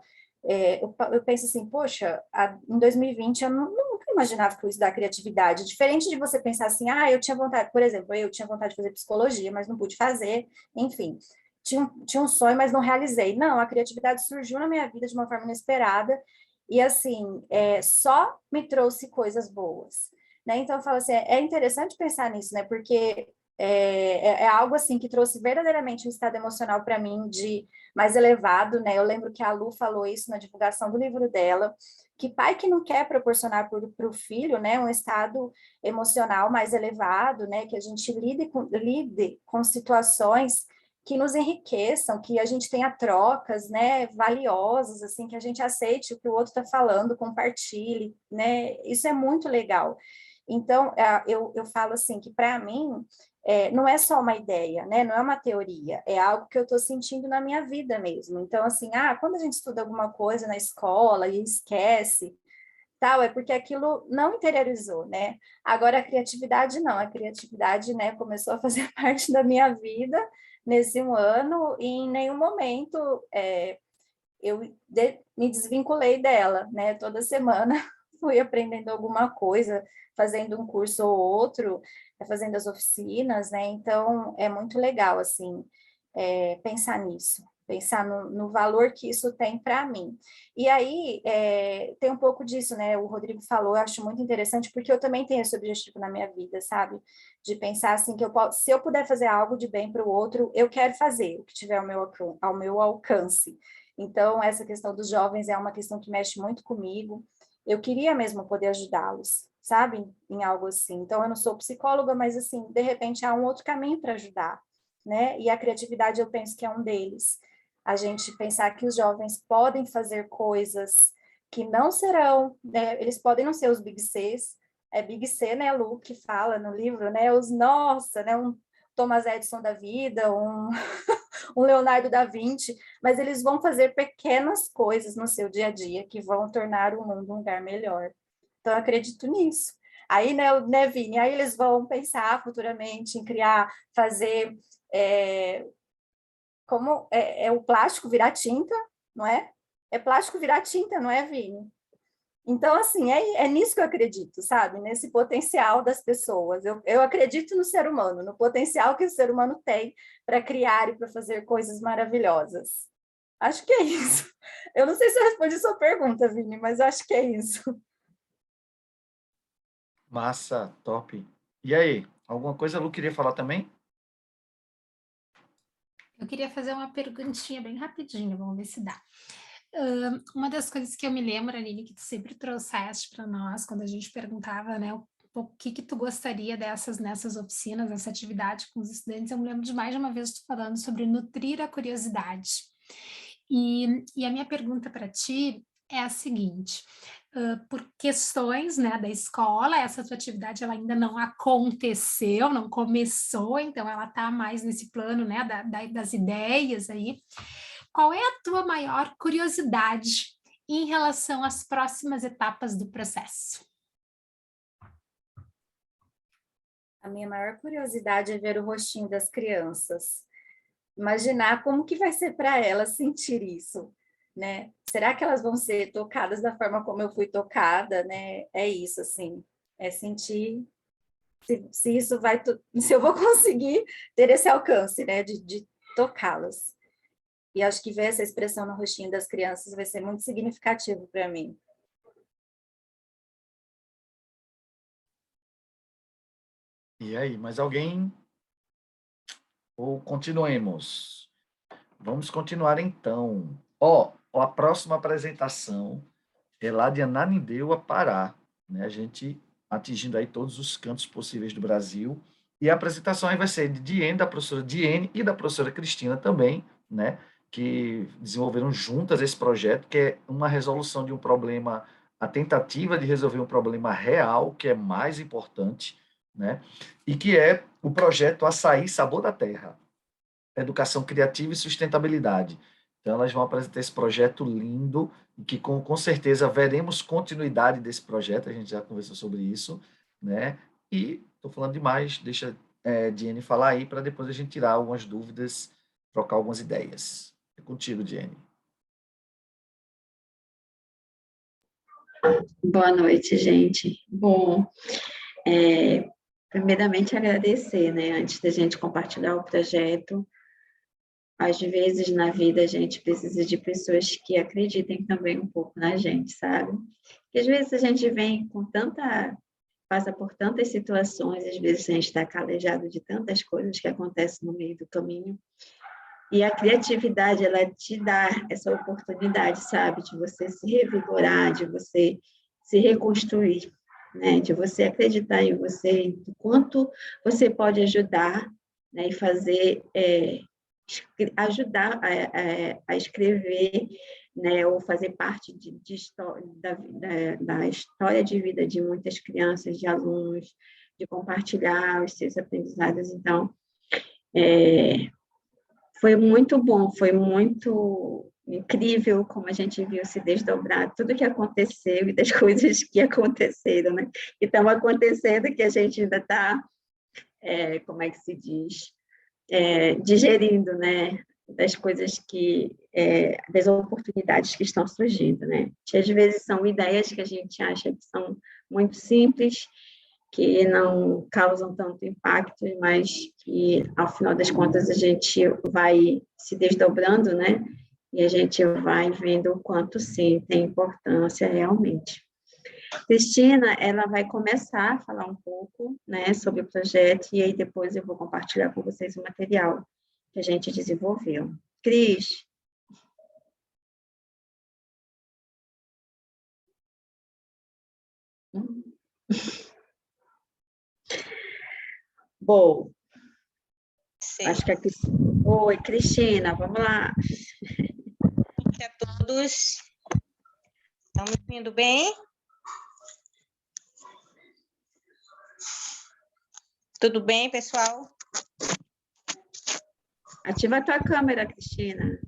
eu penso assim, poxa, em 2020 eu nunca imaginava que eu ia estudar criatividade. Diferente de você pensar assim, eu tinha vontade, por exemplo, eu tinha vontade de fazer psicologia, mas não pude fazer, enfim. Tinha um sonho, mas não realizei. Não, a criatividade surgiu na minha vida de uma forma inesperada e, assim, só me trouxe coisas boas. Né? Então, eu falo assim, é interessante pensar nisso, né? Porque é algo assim que trouxe verdadeiramente um estado emocional para mim de mais elevado, né? Eu lembro que a Lu falou isso na divulgação do livro dela, que pai que não quer proporcionar para o filho, né, um estado emocional mais elevado, né, que a gente lide com situações que nos enriqueçam, que a gente tenha trocas, né, valiosas, assim, que a gente aceite o que o outro está falando, compartilhe, né? Isso é muito legal. Então, eu falo assim que para mim não é só uma ideia, né? Não é uma teoria, é algo que eu estou sentindo na minha vida mesmo. Então, assim, quando a gente estuda alguma coisa na escola e esquece, tal, é porque aquilo não interiorizou, né? Agora, a criatividade não, a criatividade, né, começou a fazer parte da minha vida nesse 1 ano e em nenhum momento eu me desvinculei dela, né? Toda semana fui aprendendo alguma coisa, fazendo um curso ou outro, fazendo as oficinas, né? Então, é muito legal, assim, pensar nisso, pensar no valor que isso tem para mim. E aí, tem um pouco disso, né? O Rodrigo falou, eu acho muito interessante, porque eu também tenho esse objetivo na minha vida, sabe? De pensar, assim, que se eu puder fazer algo de bem para o outro, eu quero fazer o que tiver ao meu alcance. Então, essa questão dos jovens é uma questão que mexe muito comigo. Eu queria mesmo poder ajudá-los, sabe? Em algo assim. Então, eu não sou psicóloga, mas, assim, de repente há um outro caminho para ajudar, né? E a criatividade eu penso que é um deles. A gente pensar que os jovens podem fazer coisas que não serão, né? Eles podem não ser os Big Cs, é Big C, né, Lu, que fala no livro, né? Nossa, né? Um Thomas Edison da vida, um Leonardo da Vinci, mas eles vão fazer pequenas coisas no seu dia a dia que vão tornar o mundo um lugar melhor. Então, eu acredito nisso. Aí, né, Vini, aí eles vão pensar futuramente em criar, fazer como o plástico virar tinta, não é? É plástico virar tinta, não é, Vini? Então, assim, é nisso que eu acredito, sabe? Nesse potencial das pessoas. Eu acredito no ser humano, no potencial que o ser humano tem para criar e para fazer coisas maravilhosas. Acho que é isso. Eu não sei se eu respondi sua pergunta, Vini, mas acho que é isso. Massa, top. E aí, alguma coisa a Lu queria falar também? Eu queria fazer uma perguntinha bem rapidinho, vamos ver se dá. Uma das coisas que eu me lembro, Aline, que tu sempre trouxeste para nós, quando a gente perguntava, né, o que tu gostaria nessas oficinas, dessa atividade com os estudantes, eu me lembro de mais de uma vez tu falando sobre nutrir a curiosidade. E a minha pergunta para ti é a seguinte, por questões, né, da escola. Essa tua atividade ela ainda não aconteceu, não começou, então ela está mais nesse plano, né, das ideias aí. Qual é a tua maior curiosidade em relação às próximas etapas do processo? A minha maior curiosidade é ver o rostinho das crianças. Imaginar como que vai ser para elas sentir isso, né? Será que elas vão ser tocadas da forma como eu fui tocada, né? É isso, assim, é sentir se isso vai, se eu vou conseguir ter esse alcance, né? De tocá-las. E acho que ver essa expressão no rostinho das crianças vai ser muito significativo para mim. E aí, mais alguém? Ou continuemos? Vamos continuar então. A próxima apresentação é lá de Ananindeua, Pará, né? A gente atingindo aí todos os cantos possíveis do Brasil. E a apresentação aí vai ser de Diene, da professora Diene e da professora Cristina também, né? Que desenvolveram juntas esse projeto, que é uma resolução de um problema, a tentativa de resolver um problema real, que é mais importante, né? E que é o projeto Açaí Sabor da Terra, Educação Criativa e Sustentabilidade. Então, elas vão apresentar esse projeto lindo, e que com certeza veremos continuidade desse projeto, a gente já conversou sobre isso, né? E estou falando demais, deixa Diene falar aí, para depois a gente tirar algumas dúvidas, trocar algumas ideias. É contigo, Diene. Boa noite, gente. Bom, primeiramente agradecer, né, antes da gente compartilhar o projeto. Às vezes na vida a gente precisa de pessoas que acreditem também um pouco na gente, sabe? Porque às vezes a gente vem com passa por tantas situações, às vezes a gente está calejado de tantas coisas que acontecem no meio do caminho. E a criatividade, ela te dá essa oportunidade, sabe? De você se revigorar, de você se reconstruir, né? De você acreditar em você, do quanto você pode ajudar, né? E fazer, ajudar a escrever, né? Ou fazer parte da história de vida de muitas crianças, de alunos, de compartilhar os seus aprendizados. Então, foi muito bom, foi muito incrível como a gente viu se desdobrar tudo que aconteceu e das coisas que aconteceram, né? E estão acontecendo que a gente ainda está, como é que se diz, digerindo, né? Das coisas das oportunidades que estão surgindo, né? Que às vezes são ideias que a gente acha que são muito simples, que não causam tanto impacto, mas que, ao final das contas, a gente vai se desdobrando, né? E a gente vai vendo o quanto, sim, tem importância realmente. Cristina, ela vai começar a falar um pouco, né, sobre o projeto, e aí depois eu vou compartilhar com vocês o material que a gente desenvolveu. Cris? Bom, Sim. acho que aqui... Oi, Cristina, vamos lá. Bom dia a todos. Estão me ouvindo bem? Tudo bem, pessoal? Ativa a tua câmera, Cristina.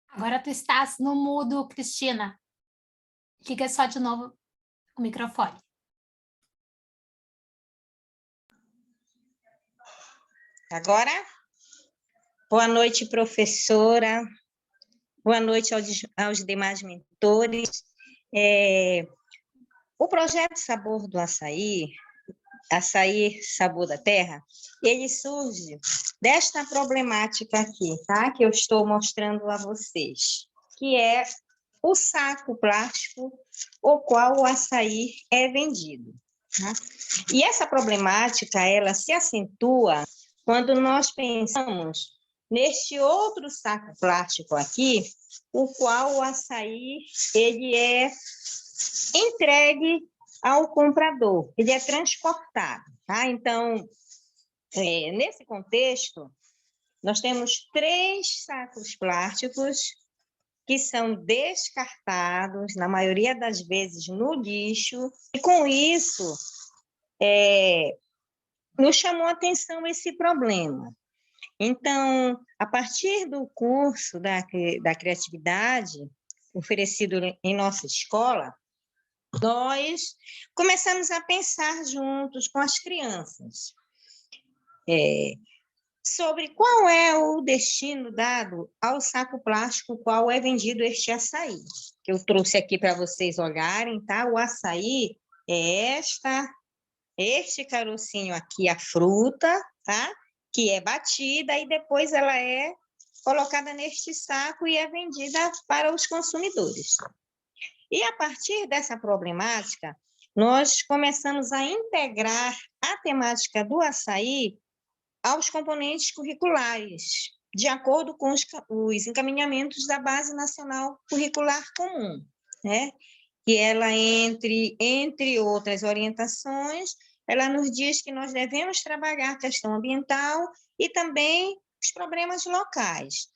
Agora tu estás no mudo, Cristina. Liga só de novo o microfone. Agora? Boa noite, professora. Boa noite aos demais mentores. O projeto Sabor do Açaí, Açaí Sabor da Terra, ele surge desta problemática aqui, tá? Que eu estou mostrando a vocês, que é o saco plástico, o qual o açaí é vendido. Tá? E essa problemática, ela se acentua quando nós pensamos neste outro saco plástico aqui, o qual o açaí ele é entregue ao comprador, ele é transportado. Tá? Então, Nesse contexto, nós temos 3 sacos plásticos que são descartados, na maioria das vezes, no lixo, e com isso nos chamou a atenção esse problema. Então, a partir do curso da criatividade, oferecido em nossa escola, nós começamos a pensar juntos com as crianças sobre qual é o destino dado ao saco plástico qual é vendido este açaí, que eu trouxe aqui para vocês olharem, tá? O açaí é este carocinho aqui, a fruta, tá? Que é batida e depois ela é colocada neste saco e é vendida para os consumidores. E a partir dessa problemática, nós começamos a integrar a temática do açaí aos componentes curriculares, de acordo com os encaminhamentos da Base Nacional Curricular Comum, né? Que ela, entre outras orientações, ela nos diz que nós devemos trabalhar a questão ambiental e também os problemas locais.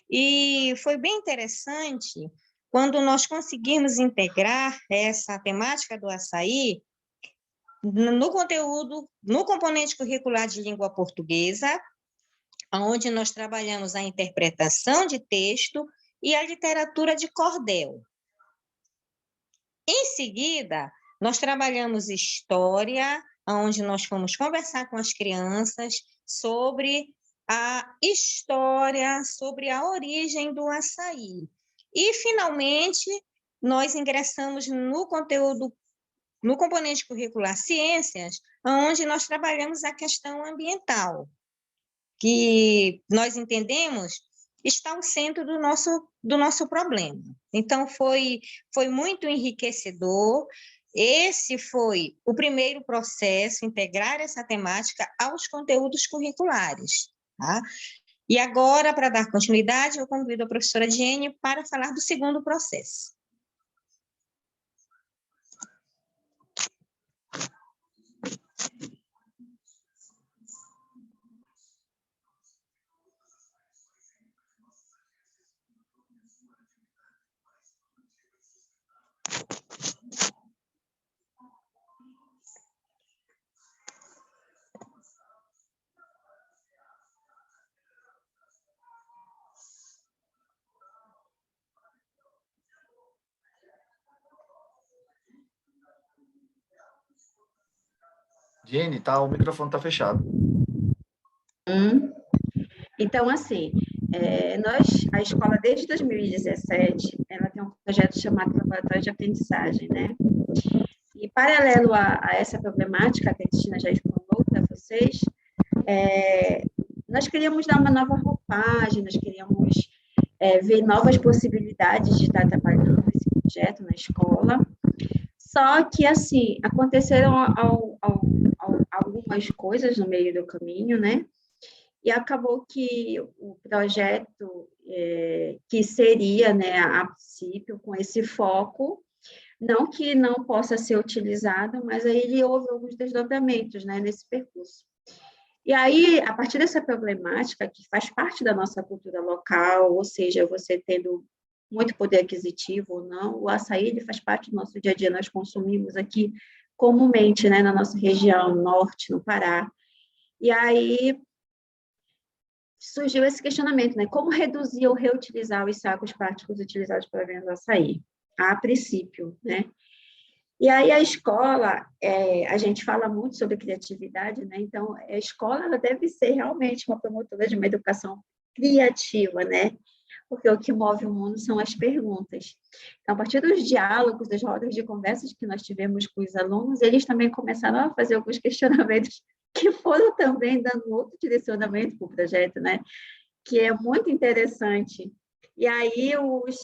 E foi bem interessante quando nós conseguimos integrar essa temática do açaí no conteúdo, no componente curricular de língua portuguesa, onde nós trabalhamos a interpretação de texto e a literatura de cordel. Em seguida, nós trabalhamos história, onde nós fomos conversar com as crianças sobre a história, sobre a origem do açaí. E, finalmente, nós ingressamos no conteúdo, no componente curricular Ciências, onde nós trabalhamos a questão ambiental, que nós entendemos está ao centro do nosso problema. Então, foi muito enriquecedor. Esse foi o primeiro processo, integrar essa temática aos conteúdos curriculares. Tá? E agora, para dar continuidade, eu convido a professora Jenny para falar do segundo processo. Jenny, tá, o microfone está fechado. Então, assim, a escola, desde 2017, ela tem um projeto chamado Laboratório de Aprendizagem, né? E, paralelo a essa problemática que a Cristina já explanou para vocês, nós queríamos dar uma nova roupagem, nós queríamos ver novas possibilidades de estar trabalhando esse projeto na escola. Só que, assim, aconteceram algumas coisas no meio do caminho, né? E acabou que o projeto, que seria, né, a princípio, com esse foco, não que não possa ser utilizado, mas aí houve alguns desdobramentos, né, nesse percurso. E aí, a partir dessa problemática, que faz parte da nossa cultura local, ou seja, você tendo muito poder aquisitivo ou não, o açaí ele faz parte do nosso dia a dia, nós consumimos aqui comumente, né, na nossa região norte, no Pará. E aí surgiu esse questionamento, né, como reduzir ou reutilizar os sacos plásticos utilizados para venda do açaí, a princípio, né? E aí a escola, a gente fala muito sobre criatividade, né? Então, a escola ela deve ser realmente uma promotora de uma educação criativa, né? Porque o que move o mundo são as perguntas. Então, a partir dos diálogos, das rodas de conversas que nós tivemos com os alunos, eles também começaram a fazer alguns questionamentos que foram também dando outro direcionamento para o projeto, né? Que é muito interessante. E aí,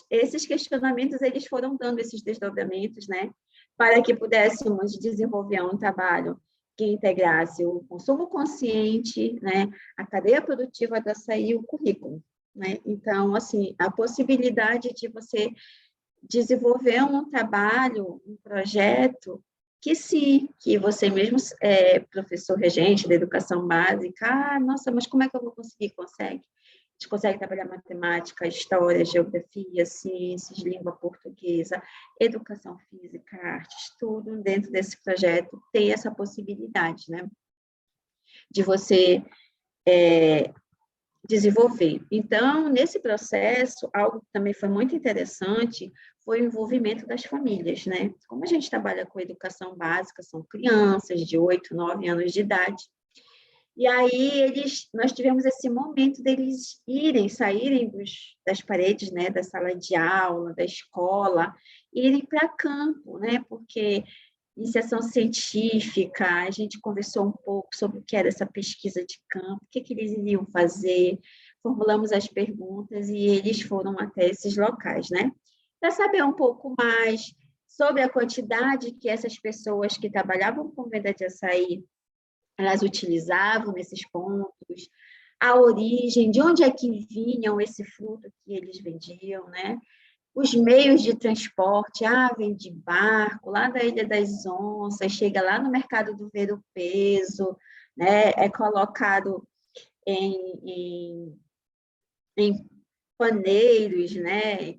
esses questionamentos, eles foram dando esses desdobramentos, né? Para que pudéssemos desenvolver um trabalho que integrasse o consumo consciente, né? A cadeia produtiva do açaí e o currículo. Né? Então, assim, a possibilidade de você desenvolver um trabalho, um projeto que sim, que você mesmo é professor regente da educação básica, nossa, mas como é que eu vou conseguir? Consegue. A gente consegue trabalhar matemática, história, geografia, ciências, língua portuguesa, educação física, artes, tudo dentro desse projeto tem essa possibilidade, né? De você desenvolver. Então, nesse processo, algo que também foi muito interessante foi o envolvimento das famílias, né? Como a gente trabalha com educação básica, são crianças de 8, 9 anos de idade, e aí nós tivemos esse momento deles saírem das paredes, né, da sala de aula, da escola, irem para campo, né? Porque iniciação científica, a gente conversou um pouco sobre o que era essa pesquisa de campo, o que eles iriam fazer, formulamos as perguntas e eles foram até esses locais, né? Para saber um pouco mais sobre a quantidade que essas pessoas que trabalhavam com venda de açaí, elas utilizavam nesses pontos, a origem, de onde é que vinham esse fruto que eles vendiam, né? Os meios de transporte, vem de barco, lá da Ilha das Onças, chega lá no mercado do Ver-o-Peso, né? É colocado em paneiros, né?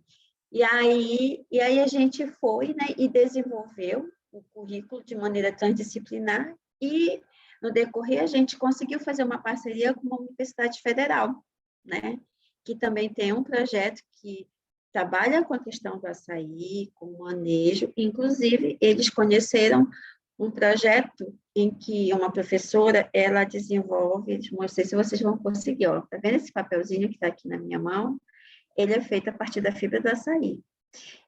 E aí a gente foi, né, e desenvolveu o currículo de maneira transdisciplinar e, no decorrer, a gente conseguiu fazer uma parceria com uma Universidade Federal, né? Que também tem um projeto que trabalha com a questão do açaí, com o manejo, inclusive eles conheceram um projeto em que uma professora, ela desenvolve, não sei se vocês vão conseguir, ó, tá vendo esse papelzinho que está aqui na minha mão? Ele é feito a partir da fibra do açaí.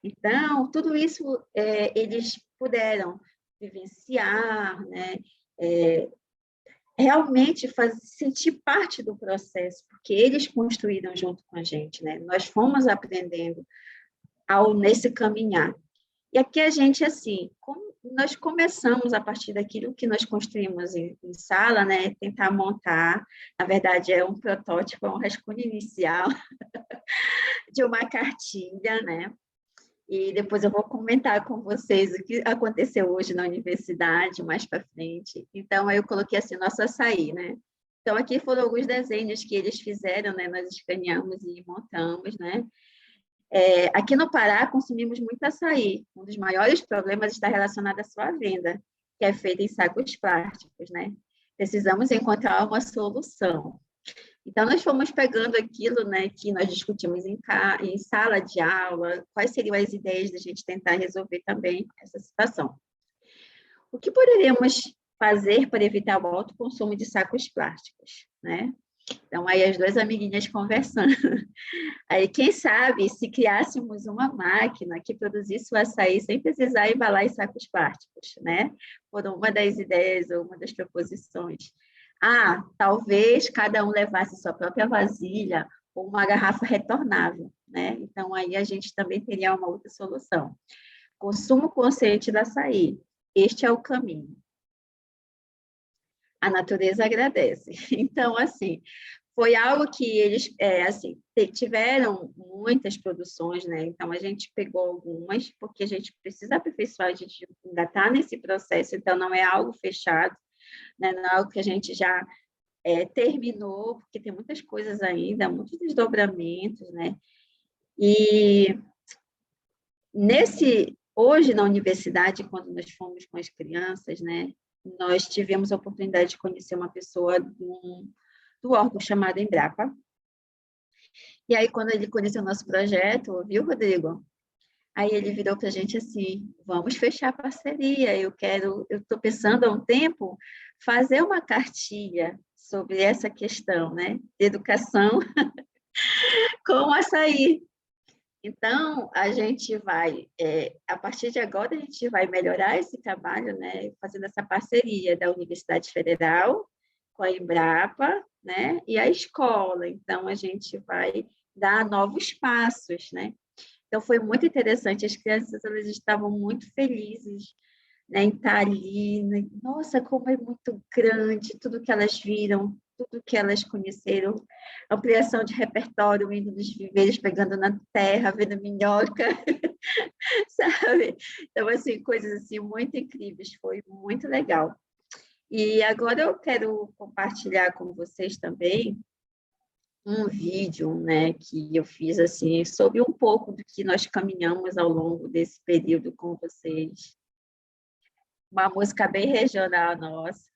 Então, tudo isso eles puderam vivenciar, né? Realmente sentir parte do processo, porque eles construíram junto com a gente, né? Nós fomos aprendendo nesse caminhar. E aqui a gente, assim, nós começamos a partir daquilo que nós construímos em sala, né? Tentar montar, na verdade, é um protótipo, é um rascunho inicial de uma cartilha, né? E depois eu vou comentar com vocês o que aconteceu hoje na universidade, mais para frente. Então, aí eu coloquei assim, nosso açaí, né? Então, aqui foram alguns desenhos que eles fizeram, né? Nós escaneamos e montamos, né? Aqui no Pará, consumimos muito açaí. Um dos maiores problemas está relacionado à sua venda, que é feita em sacos plásticos, né? Precisamos encontrar uma solução. Então, nós fomos pegando aquilo, né, que nós discutimos em sala de aula, quais seriam as ideias da gente tentar resolver também essa situação. O que poderíamos fazer para evitar o alto consumo de sacos plásticos, né? Então, aí as duas amiguinhas conversando. Aí, quem sabe, se criássemos uma máquina que produzisse o açaí sem precisar embalar em sacos plásticos, né? Por uma das ideias ou uma das proposições. Talvez cada um levasse sua própria vasilha ou uma garrafa retornável, né? Então, aí a gente também teria uma outra solução. Consumo consciente do açaí. Este é o caminho. A natureza agradece. Então, assim, foi algo que eles, assim, tiveram muitas produções, né? Então, a gente pegou algumas, porque a gente precisa aperfeiçoar, a gente ainda está nesse processo, então não é algo fechado, né? Não é algo que a gente já terminou, porque tem muitas coisas ainda, muitos desdobramentos, né? E hoje na universidade, quando nós fomos com as crianças, né? Nós tivemos a oportunidade de conhecer uma pessoa do órgão chamado Embrapa. E aí, quando ele conheceu o nosso projeto, viu, Rodrigo? Aí ele virou para a gente assim, vamos fechar a parceria, eu estou pensando há um tempo fazer uma cartilha sobre essa questão, né, de educação com açaí. Então, a gente vai, a partir de agora, a gente vai melhorar esse trabalho, né, fazendo essa parceria da Universidade Federal com a Embrapa, né, e a escola. Então, a gente vai dar novos passos, né. Então, foi muito interessante. As crianças, elas estavam muito felizes, né, em estar ali. Né? Nossa, como é muito grande tudo que elas viram, tudo que elas conheceram, ampliação de repertório, indo nos viveiros, pegando na terra, vendo minhoca, sabe? Então, assim, coisas assim muito incríveis, foi muito legal. E agora eu quero compartilhar com vocês também um vídeo, né, que eu fiz assim sobre um pouco do que nós caminhamos ao longo desse período com vocês. Uma música bem regional nossa.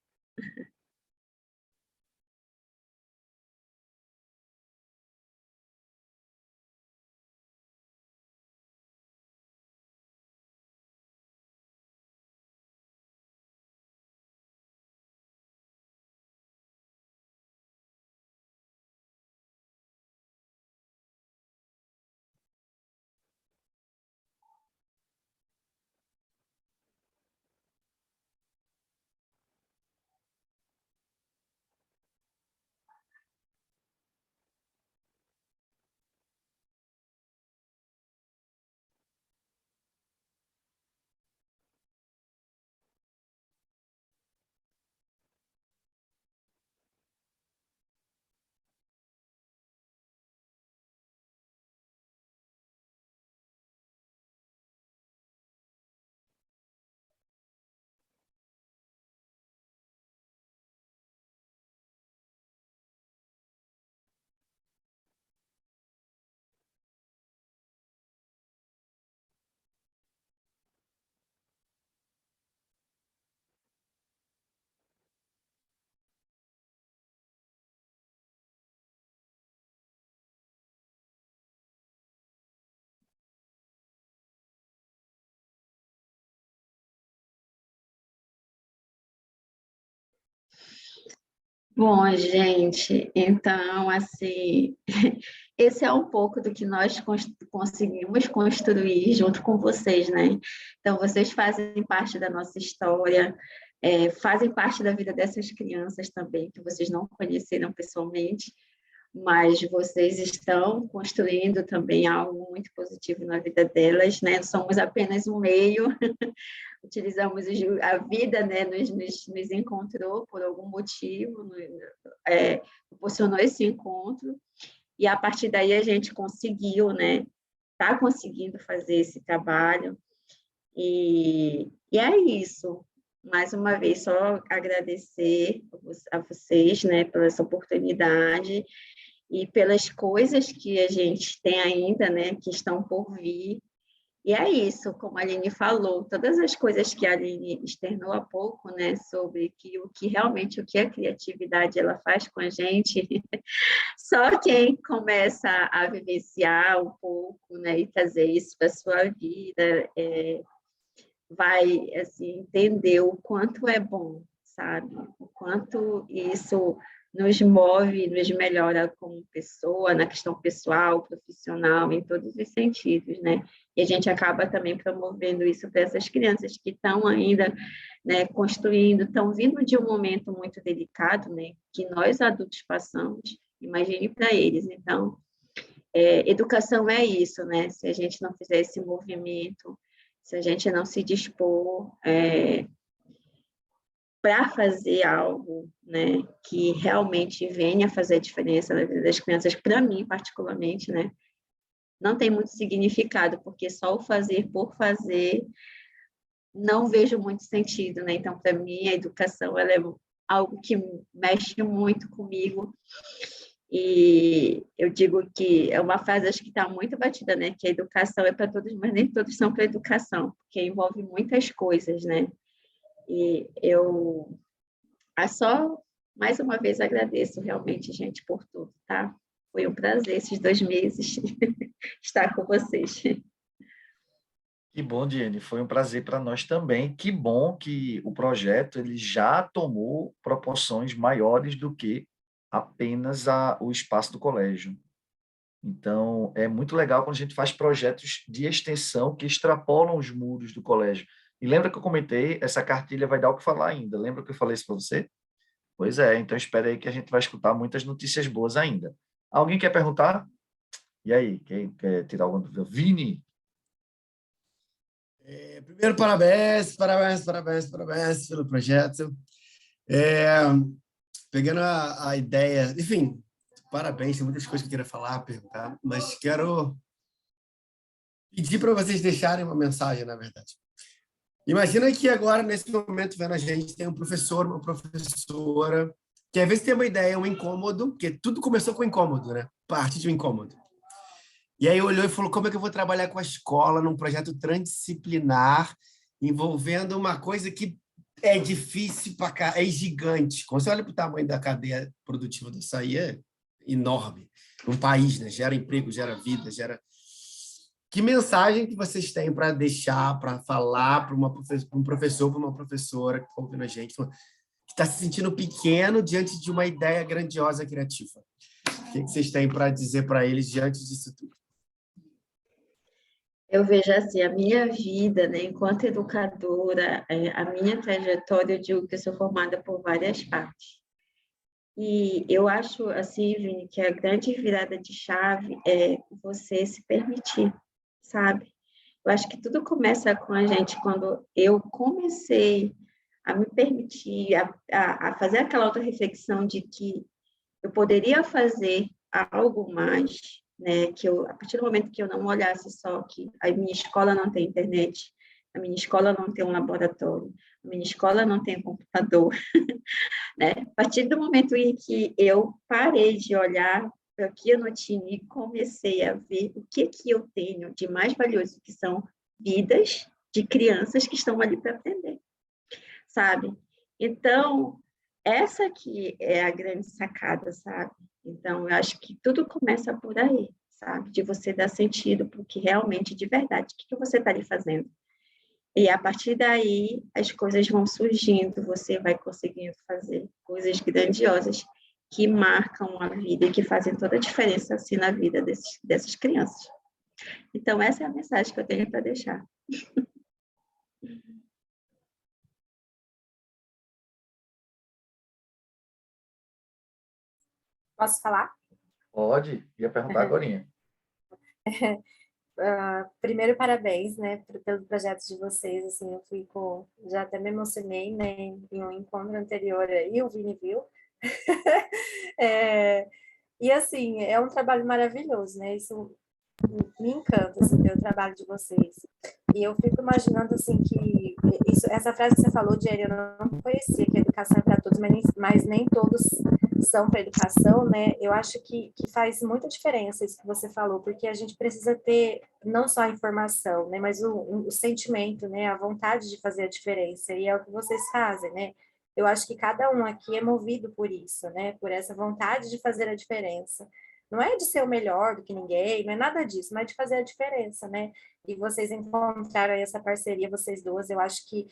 Bom, gente, então, assim, esse é um pouco do que nós conseguimos construir junto com vocês, né? Então, vocês fazem parte da nossa história, fazem parte da vida dessas crianças também, que vocês não conheceram pessoalmente, mas vocês estão construindo também algo muito positivo na vida delas, né? Somos apenas um meio, utilizamos a vida, né? Nos encontrou por algum motivo, proporcionou esse encontro, e a partir daí a gente conseguiu, né? Está conseguindo fazer esse trabalho, e é isso. Mais uma vez, só agradecer a vocês, né, pela essa oportunidade, e pelas coisas que a gente tem ainda, né, que estão por vir. E é isso, como a Aline falou, todas as coisas que a Aline externou há pouco, né, sobre o que a criatividade ela faz com a gente, só quem começa a vivenciar um pouco, né, e trazer isso para a sua vida, vai, assim, entender o quanto é bom, sabe? O quanto isso nos move, nos melhora como pessoa, na questão pessoal, profissional, em todos os sentidos, né? E a gente acaba também promovendo isso para essas crianças que estão ainda, né, construindo, estão vindo de um momento muito delicado, né, que nós adultos passamos, imagine para eles. Então, educação é isso, né? Se a gente não fizer esse movimento, se a gente não se dispor para fazer algo, né, que realmente venha fazer a diferença na vida das crianças, para mim, particularmente, né, não tem muito significado, porque só o fazer por fazer não vejo muito sentido, né? Então, para mim, a educação ela é algo que mexe muito comigo, e eu digo que é uma frase, acho que está muito batida, né? Que a educação é para todos, mas nem todos são para a educação, porque envolve muitas coisas, né? E eu só, mais uma vez, agradeço realmente, gente, por tudo, tá? Foi um prazer esses 2 meses estar com vocês. Que bom, Diene, foi um prazer para nós também. Que bom que o projeto ele já tomou proporções maiores do que apenas o espaço do colégio. Então, é muito legal quando a gente faz projetos de extensão que extrapolam os muros do colégio. E lembra que eu comentei, essa cartilha vai dar o que falar ainda. Lembra que eu falei isso para você? Pois é, então espere aí que a gente vai escutar muitas notícias boas ainda. Alguém quer perguntar? E aí, quem quer tirar alguma dúvida? Vini? Primeiro, parabéns pelo projeto. pegando a ideia, enfim, parabéns, tem muitas coisas que eu queria falar, perguntar, mas quero pedir para vocês deixarem uma mensagem, na verdade. Imagina que agora, nesse momento, vendo a gente, tem um professor, uma professora, que às vezes tem uma ideia, um incômodo, porque tudo começou com incômodo, né? Parte de um incômodo. E aí olhou e falou, como é que eu vou trabalhar com a escola num projeto transdisciplinar, envolvendo uma coisa que é difícil para cá, é gigante. Quando você olha para o tamanho da cadeia produtiva do açaí, é enorme. Um país, né? Gera emprego, gera vida, gera... Que mensagem que vocês têm para deixar, para falar para um professor, para uma professora que está ouvindo a gente, que está se sentindo pequeno diante de uma ideia grandiosa criativa? O que vocês têm para dizer para eles diante disso tudo? Eu vejo assim, a minha vida, né, enquanto educadora, a minha trajetória, eu digo que eu sou formada por várias partes. E eu acho, assim, Vini, que a grande virada de chave é você se permitir, sabe? Eu acho que tudo começa com a gente quando eu comecei a me permitir, a fazer aquela autorreflexão de que eu poderia fazer algo mais, né? Que eu, a partir do momento que eu não olhasse só que a minha escola não tem internet, a minha escola não tem um laboratório, a minha escola não tem computador, né? A partir do momento em que eu parei de olhar para o que eu não tinha e comecei a ver o que eu tenho de mais valioso, que são vidas de crianças que estão ali para aprender, sabe? Então, essa aqui é a grande sacada, sabe? Então, eu acho que tudo começa por aí, sabe? De você dar sentido para o que realmente, de verdade, o que você está ali fazendo. E a partir daí, as coisas vão surgindo, você vai conseguindo fazer coisas grandiosas que marcam a vida e que fazem toda a diferença assim, na vida dessas crianças. Então, essa é a mensagem que eu tenho para deixar. Posso falar? Pode, ia perguntar agorinha. Primeiro, parabéns, né, pelo projeto de vocês, assim, eu fico, já até me emocionei, né, em um encontro anterior aí, o Vini viu. E, assim, é um trabalho maravilhoso, né, isso me encanta, assim, ver o trabalho de vocês. E eu fico imaginando, assim, que essa frase que você falou, Diego, eu não conhecia, que a educação é para todos, mas nem todos são para educação, né? Eu acho que faz muita diferença isso que você falou, porque a gente precisa ter não só a informação, né, mas o sentimento, né, a vontade de fazer a diferença, e é o que vocês fazem, né? Eu acho que cada um aqui é movido por isso, né? Por essa vontade de fazer a diferença. Não é de ser o melhor do que ninguém, não é nada disso, mas de fazer a diferença, né? E vocês encontraram aí essa parceria, vocês duas, eu acho que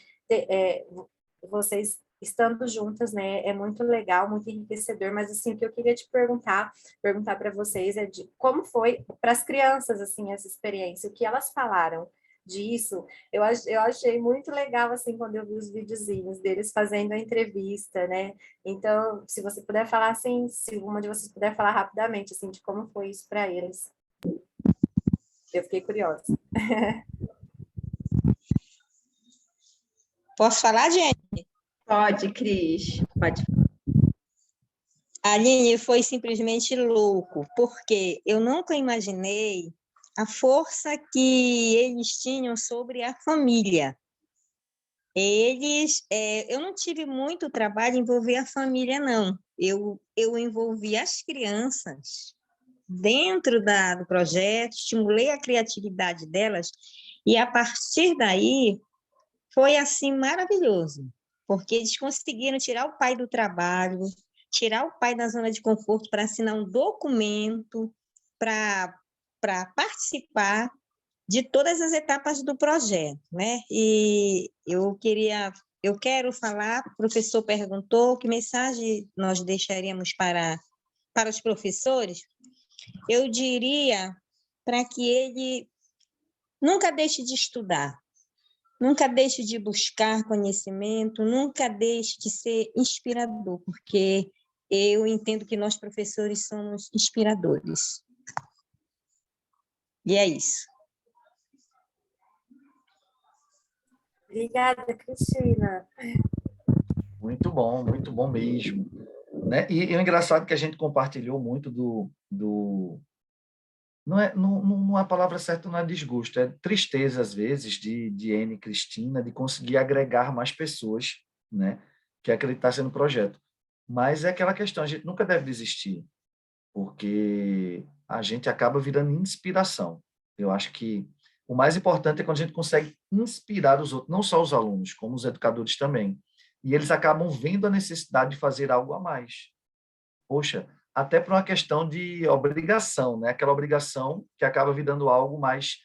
vocês estando juntas, né, é muito legal, muito enriquecedor, mas assim, o que eu queria te perguntar para vocês é de como foi para as crianças, assim, essa experiência, o que elas falaram disso. Eu achei muito legal, assim, quando eu vi os videozinhos deles fazendo a entrevista, né? Então, se você puder falar, assim, se uma de vocês puder falar rapidamente, assim, de como foi isso para eles. Eu fiquei curiosa. Posso falar, Jenny? Pode, Cris, pode. Aline, foi simplesmente louco, porque eu nunca imaginei a força que eles tinham sobre a família. Eu não tive muito trabalho em envolver a família, não. Eu envolvi as crianças dentro do projeto, estimulei a criatividade delas, e a partir daí foi assim maravilhoso, porque eles conseguiram tirar o pai do trabalho, tirar o pai da zona de conforto para assinar um documento, para participar de todas as etapas do projeto, né? E eu quero falar, o professor perguntou que mensagem nós deixaríamos para os professores. Eu diria para que ele nunca deixe de estudar, nunca deixe de buscar conhecimento, nunca deixe de ser inspirador, porque eu entendo que nós, professores, somos inspiradores. E é isso. Obrigada, Cristina. Muito bom mesmo. né? E é engraçado que a gente compartilhou muito não é, não, a palavra certa não é desgosto, é tristeza, às vezes, de Anne e Cristina, de conseguir agregar mais pessoas, né, que acreditassem no projeto. Mas é aquela questão, a gente nunca deve desistir, porque a gente acaba virando inspiração. Eu acho que o mais importante é quando a gente consegue inspirar os outros, não só os alunos, como os educadores também. E eles acabam vendo a necessidade de fazer algo a mais. Poxa, até por uma questão de obrigação, né? Aquela obrigação que acaba virando algo mais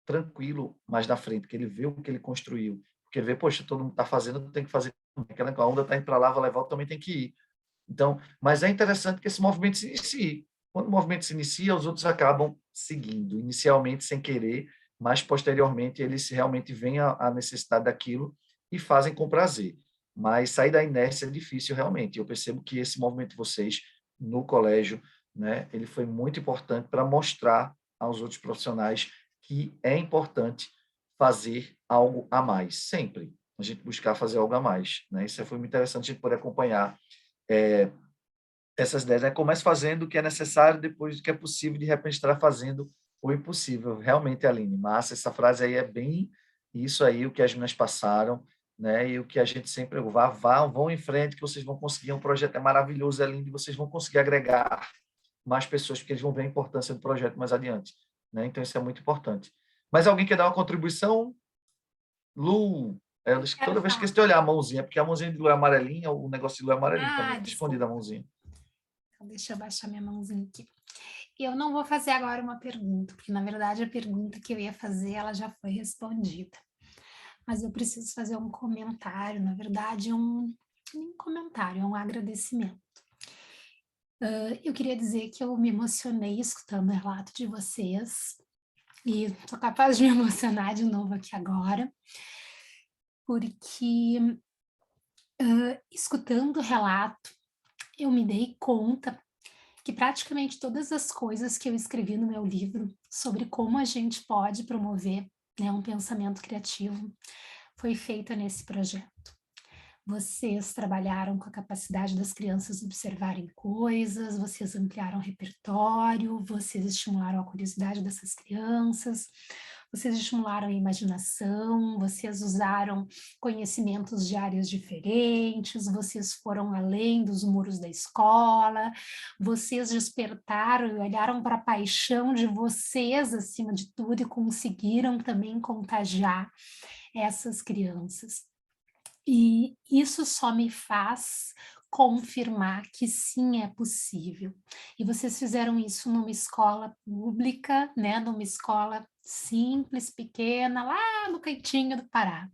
tranquilo mais na frente, que ele vê o que ele construiu. Porque ele vê, poxa, todo mundo está fazendo, tem que fazer. Aquela onda está indo para lá, vai levar, também tem que ir. Então, mas é interessante que esse movimento se inicie. Quando o movimento se inicia, os outros acabam seguindo, inicialmente sem querer, mas posteriormente eles realmente veem a necessidade daquilo e fazem com prazer. Mas sair da inércia é difícil realmente. Eu percebo que esse movimento de vocês no colégio, né, ele foi muito importante para mostrar aos outros profissionais que é importante fazer algo a mais, sempre. A gente buscar fazer algo a mais, né? Isso foi muito interessante a gente poder acompanhar essas ideias, né? Comece fazendo o que é necessário, depois do que é possível, de repente estará fazendo o impossível. Realmente, Aline, massa, essa frase aí é bem isso aí, o que as meninas passaram, né? E o que a gente sempre vão em frente, que vocês vão conseguir, um projeto é maravilhoso, é lindo, e vocês vão conseguir agregar mais pessoas, porque eles vão ver a importância do projeto mais adiante, né? Então, isso é muito importante. Mas alguém quer dar uma contribuição? Lu, toda vez que você olhar a mãozinha, porque a mãozinha de Lu é amarelinha, o negócio de Lu é amarelinho também, está escondida a mãozinha. Então, deixa eu baixar minha mãozinha aqui. Eu não vou fazer agora uma pergunta, porque, na verdade, a pergunta que eu ia fazer, ela já foi respondida. Mas eu preciso fazer um comentário, na verdade, um comentário, um agradecimento. Eu queria dizer que eu me emocionei escutando o relato de vocês, e estou capaz de me emocionar de novo aqui agora, porque escutando o relato, eu me dei conta que praticamente todas as coisas que eu escrevi no meu livro sobre como a gente pode promover, né, um pensamento criativo foi feita nesse projeto. Vocês trabalharam com a capacidade das crianças observarem coisas, vocês ampliaram o repertório, vocês estimularam a curiosidade dessas crianças, vocês estimularam a imaginação, vocês usaram conhecimentos de áreas diferentes, vocês foram além dos muros da escola, vocês despertaram e olharam para a paixão de vocês acima de tudo e conseguiram também contagiar essas crianças. E isso só me faz confirmar que sim, é possível. E vocês fizeram isso numa escola pública, né, numa escola simples, pequena, lá no cantinho do Pará.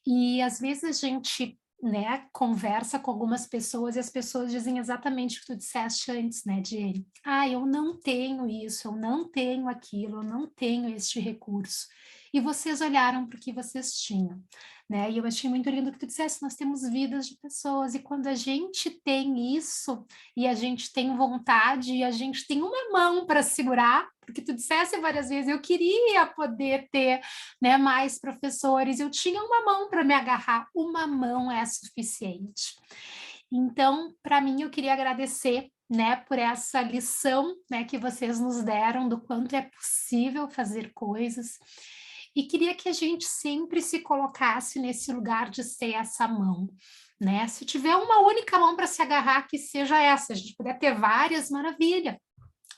E às vezes a gente, né, conversa com algumas pessoas e as pessoas dizem exatamente o que tu disseste antes, né, de eu não tenho isso, eu não tenho aquilo, eu não tenho este recurso. E vocês olharam para o que vocês tinham, né? E eu achei muito lindo que tu dissesse, nós temos vidas de pessoas, e quando a gente tem isso, e a gente tem vontade, e a gente tem uma mão para segurar, porque tu dissesse várias vezes, eu queria poder ter, né, mais professores, eu tinha uma mão para me agarrar, uma mão é suficiente. Então, para mim, eu queria agradecer, né, por essa lição, né, que vocês nos deram do quanto é possível fazer coisas, e queria que a gente sempre se colocasse nesse lugar de ser essa mão, né? Se tiver uma única mão para se agarrar, que seja essa. Se a gente puder ter várias, maravilha.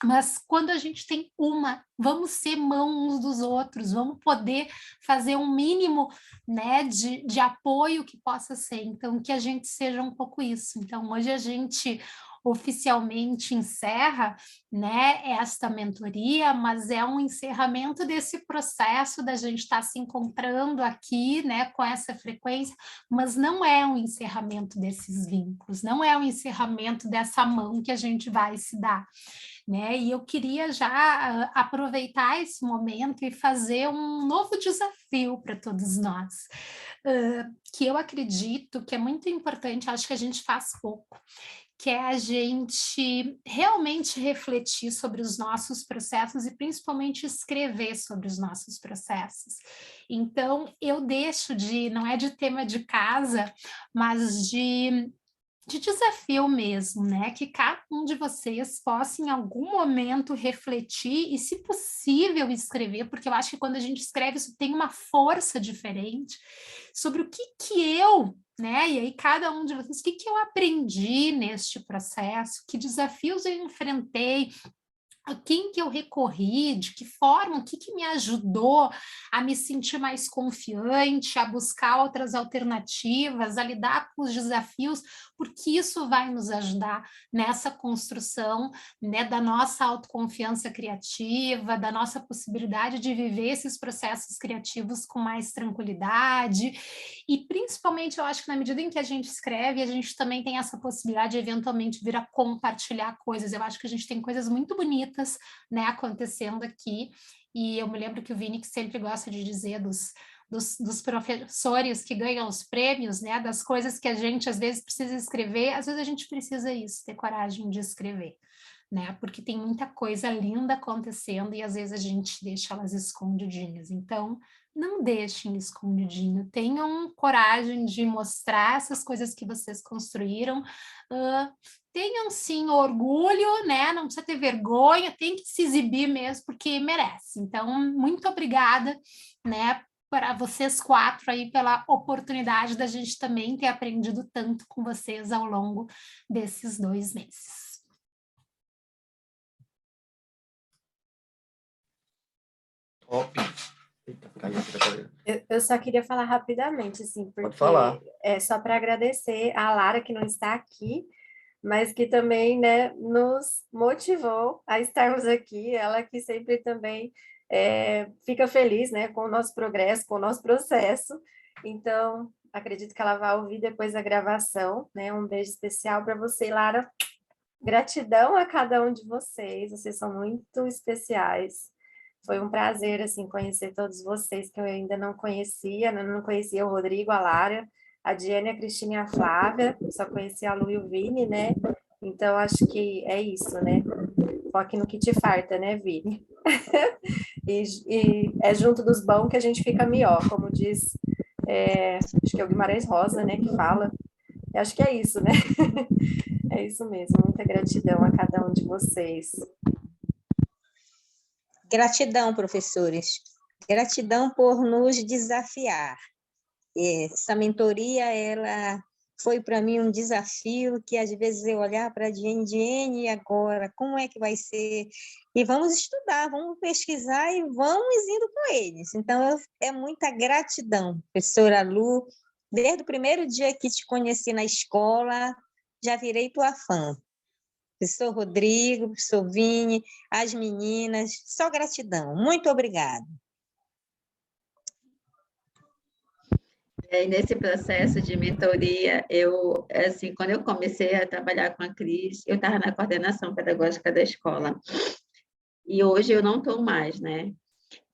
Mas quando a gente tem uma, vamos ser mão uns dos outros, vamos poder fazer um mínimo, né, de apoio que possa ser. Então, que a gente seja um pouco isso. Então, hoje a gente oficialmente encerra, né, esta mentoria, mas é um encerramento desse processo da gente estar se encontrando aqui, né, com essa frequência, mas não é um encerramento desses vínculos, não é um encerramento dessa mão que a gente vai se dar, né? E eu queria já aproveitar esse momento e fazer um novo desafio para todos nós, que eu acredito que é muito importante, acho que a gente faz pouco, que é a gente realmente refletir sobre os nossos processos e principalmente escrever sobre os nossos processos. Então, eu deixo não é de tema de casa, mas de de desafio mesmo, né? Que cada um de vocês possa, em algum momento, refletir e, se possível, escrever, porque eu acho que quando a gente escreve, isso tem uma força diferente sobre o que eu, né? E aí, cada um de vocês, o que eu aprendi neste processo, que desafios eu enfrentei, a quem que eu recorri, de que forma, o que me ajudou a me sentir mais confiante, a buscar outras alternativas, a lidar com os desafios, porque isso vai nos ajudar nessa construção, né, da nossa autoconfiança criativa, da nossa possibilidade de viver esses processos criativos com mais tranquilidade, e principalmente eu acho que na medida em que a gente escreve, a gente também tem essa possibilidade de eventualmente vir a compartilhar coisas. Eu acho que a gente tem coisas muito bonitas, né, acontecendo aqui, e eu me lembro que o Vini que sempre gosta de dizer dos professores que ganham os prêmios, né, das coisas que a gente às vezes precisa escrever, às vezes a gente precisa isso, ter coragem de escrever, né, porque tem muita coisa linda acontecendo e às vezes a gente deixa elas escondidinhas. Então, não deixem escondidinho, tenham coragem de mostrar essas coisas que vocês construíram, tenham sim orgulho, né? Não precisa ter vergonha, tem que se exibir mesmo, porque merece. Então, muito obrigada, né, para vocês 4 aí, pela oportunidade da gente também ter aprendido tanto com vocês ao longo desses 2 meses. Top. Eita, caiu aqui da cadeira. Eu só queria falar rapidamente, assim, porque Pode falar. é só para agradecer a Lara, que não está aqui, mas que também, né, nos motivou a estarmos aqui. Ela que sempre também fica feliz, né, com o nosso progresso, com o nosso processo. Então, acredito que ela vai ouvir depois da gravação, né? Um beijo especial para você, Lara. Gratidão a cada um de vocês. Vocês são muito especiais. Foi um prazer, assim, conhecer todos vocês que eu ainda não conhecia. Eu não conhecia o Rodrigo, a Lara, a Diane, a Cristina e a Flávia. Só conhecia a Lu e o Vini, né? Então, acho que é isso, né? Foque no que te farta, né, Vini? e é junto dos bons que a gente fica melhor, como diz, acho que é o Guimarães Rosa, né, que fala. Eu acho que é isso, né? É isso mesmo. Muita gratidão a cada um de vocês. Gratidão, professores. Gratidão por nos desafiar. Essa mentoria, ela foi para mim um desafio que às vezes eu olhar para a Diene, e agora, como é que vai ser? E vamos estudar, vamos pesquisar e vamos indo com eles. Então, é muita gratidão, professora Lu. Desde o primeiro dia que te conheci na escola, já virei tua fã. Professor Rodrigo, professor Vini, as meninas, só gratidão. Muito obrigada. E nesse processo de mentoria, assim, quando eu comecei a trabalhar com a Cris, eu estava na coordenação pedagógica da escola. E hoje eu não estou mais, né?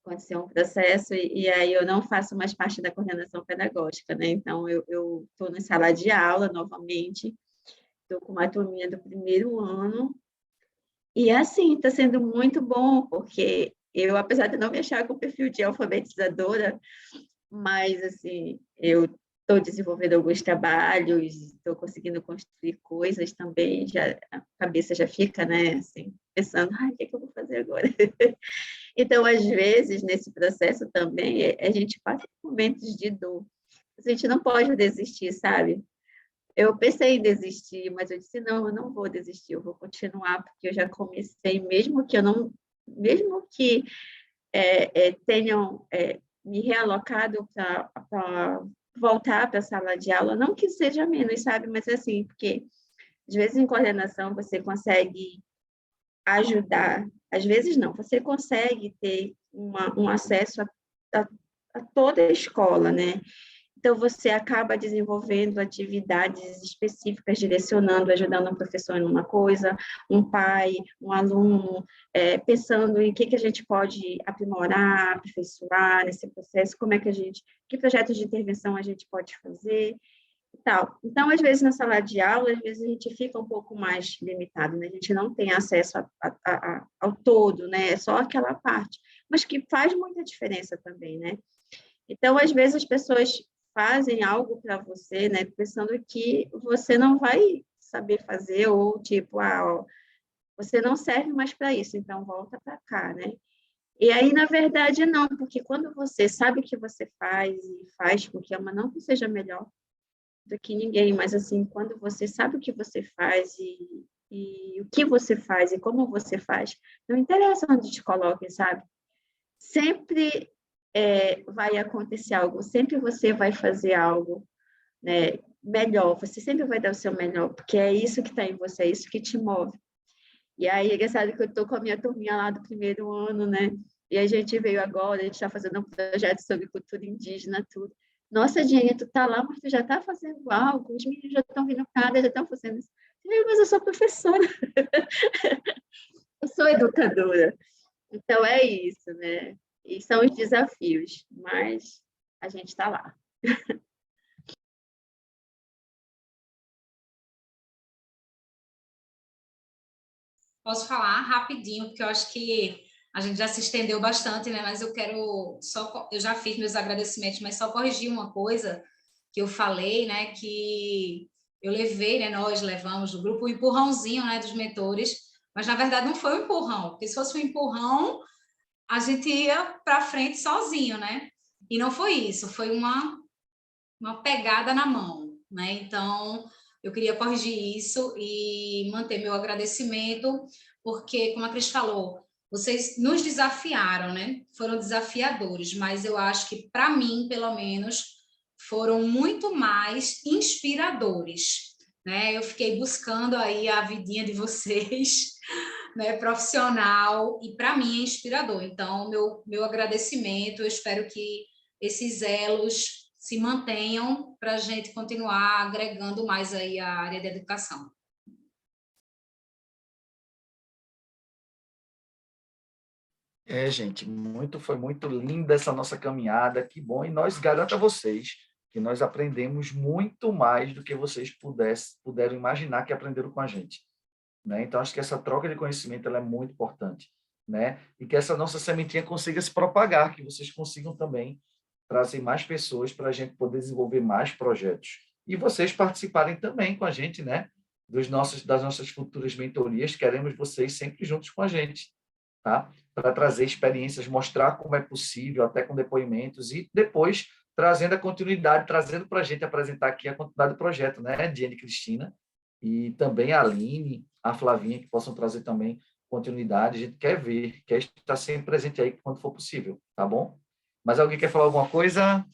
Aconteceu um processo e aí eu não faço mais parte da coordenação pedagógica, né? Então, eu estou na sala de aula novamente, estou com uma turminha do primeiro ano, e assim, está sendo muito bom, porque eu, apesar de não me achar com o perfil de alfabetizadora, mas, assim, eu estou desenvolvendo alguns trabalhos, estou conseguindo construir coisas também, já, a cabeça já fica, né, assim, pensando, o que eu vou fazer agora? Então, às vezes, nesse processo também, a gente passa por momentos de dor. A gente não pode desistir, sabe? Eu pensei em desistir, mas eu disse, não, eu não vou desistir, eu vou continuar, porque eu já comecei, mesmo que tenham me realocado para voltar para a sala de aula, não que seja menos, sabe? Mas assim, porque às vezes em coordenação você consegue ajudar, às vezes não, você consegue ter um acesso a toda a escola, né? Então, você acaba desenvolvendo atividades específicas, direcionando, ajudando um professor em uma coisa, um pai, um aluno, pensando em que a gente pode aprimorar, aperfeiçoar nesse processo, que projetos de intervenção a gente pode fazer e tal. Então, às vezes, na sala de aula, às vezes a gente fica um pouco mais limitado, né? A gente não tem acesso ao todo, né? É só aquela parte, mas que faz muita diferença também, né? Então, às vezes, as pessoas fazem algo para você, né, pensando que você não vai saber fazer, ou tipo, ó, você não serve mais para isso, então volta para cá, né? E aí, na verdade, não, porque quando você sabe o que você faz e faz com que a não que seja melhor do que ninguém, mas assim, quando você sabe o que você faz e o que você faz e como você faz, não interessa onde te coloquem, sabe? Sempre vai acontecer algo, sempre você vai fazer algo, né, melhor, você sempre vai dar o seu melhor, porque é isso que está em você, é isso que te move. E aí, é engraçado que eu estou com a minha turminha lá do primeiro ano, né? E a gente veio agora, a gente está fazendo um projeto sobre cultura indígena, tudo. Nossa, Jenny, tu tá lá, mas tu já está fazendo algo, os meninos já estão vindo cá, já estão fazendo isso. Mas eu sou professora, eu sou educadora. Então, é isso, né? E são os desafios, mas a gente está lá. Posso falar rapidinho, porque eu acho que a gente já se estendeu bastante, né? Mas eu quero só, eu já fiz meus agradecimentos, mas só corrigir uma coisa que eu falei, né? Que eu levei, né? Nós levamos do grupo o empurrãozinho, né? Dos mentores, mas na verdade não foi um empurrão, porque se fosse um empurrão, a gente ia para frente sozinho, né? E não foi isso, foi uma pegada na mão, né? Então, eu queria corrigir isso e manter meu agradecimento, porque, como a Cris falou, vocês nos desafiaram, né? Foram desafiadores, mas eu acho que, para mim, pelo menos, foram muito mais inspiradores, né? Eu fiquei buscando aí a vidinha de vocês, né, profissional, e para mim é inspirador. Então, meu agradecimento, eu espero que esses elos se mantenham para a gente continuar agregando mais aí a área da educação. Gente, foi muito linda essa nossa caminhada, que bom, e nós garanto a vocês que nós aprendemos muito mais do que vocês puderam imaginar que aprenderam com a gente, né? Então, acho que essa troca de conhecimento ela é muito importante, né? E que essa nossa sementinha consiga se propagar, que vocês consigam também trazer mais pessoas para a gente poder desenvolver mais projetos. E vocês participarem também com a gente, né? Das nossas futuras mentorias, queremos vocês sempre juntos com a gente, tá? Para trazer experiências, mostrar como é possível, até com depoimentos, e depois trazendo a continuidade, trazendo para a gente apresentar aqui a continuidade do projeto, né? Diane e Cristina, e também a Aline, a Flavinha, que possam trazer também continuidade. A gente quer ver, quer estar sempre presente aí quando for possível, tá bom? Mas alguém quer falar alguma coisa?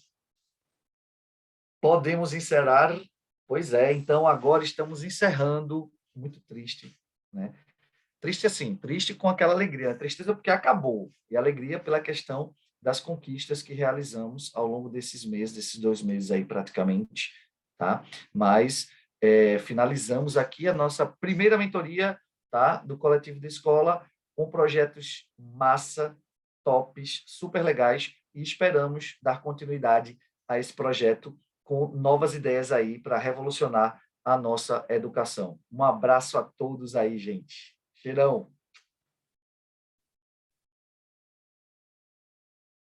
Podemos encerrar? Pois é, então agora estamos encerrando. Muito triste, né? Triste assim, triste com aquela alegria. Tristeza porque acabou. E alegria pela questão das conquistas que realizamos ao longo desses meses, desses 2 meses aí praticamente, tá? Mas finalizamos aqui a nossa primeira mentoria, tá? Do Coletivo da Escola, com projetos massa, tops, super legais, e esperamos dar continuidade a esse projeto com novas ideias aí para revolucionar a nossa educação. Um abraço a todos aí, gente. Cheirão!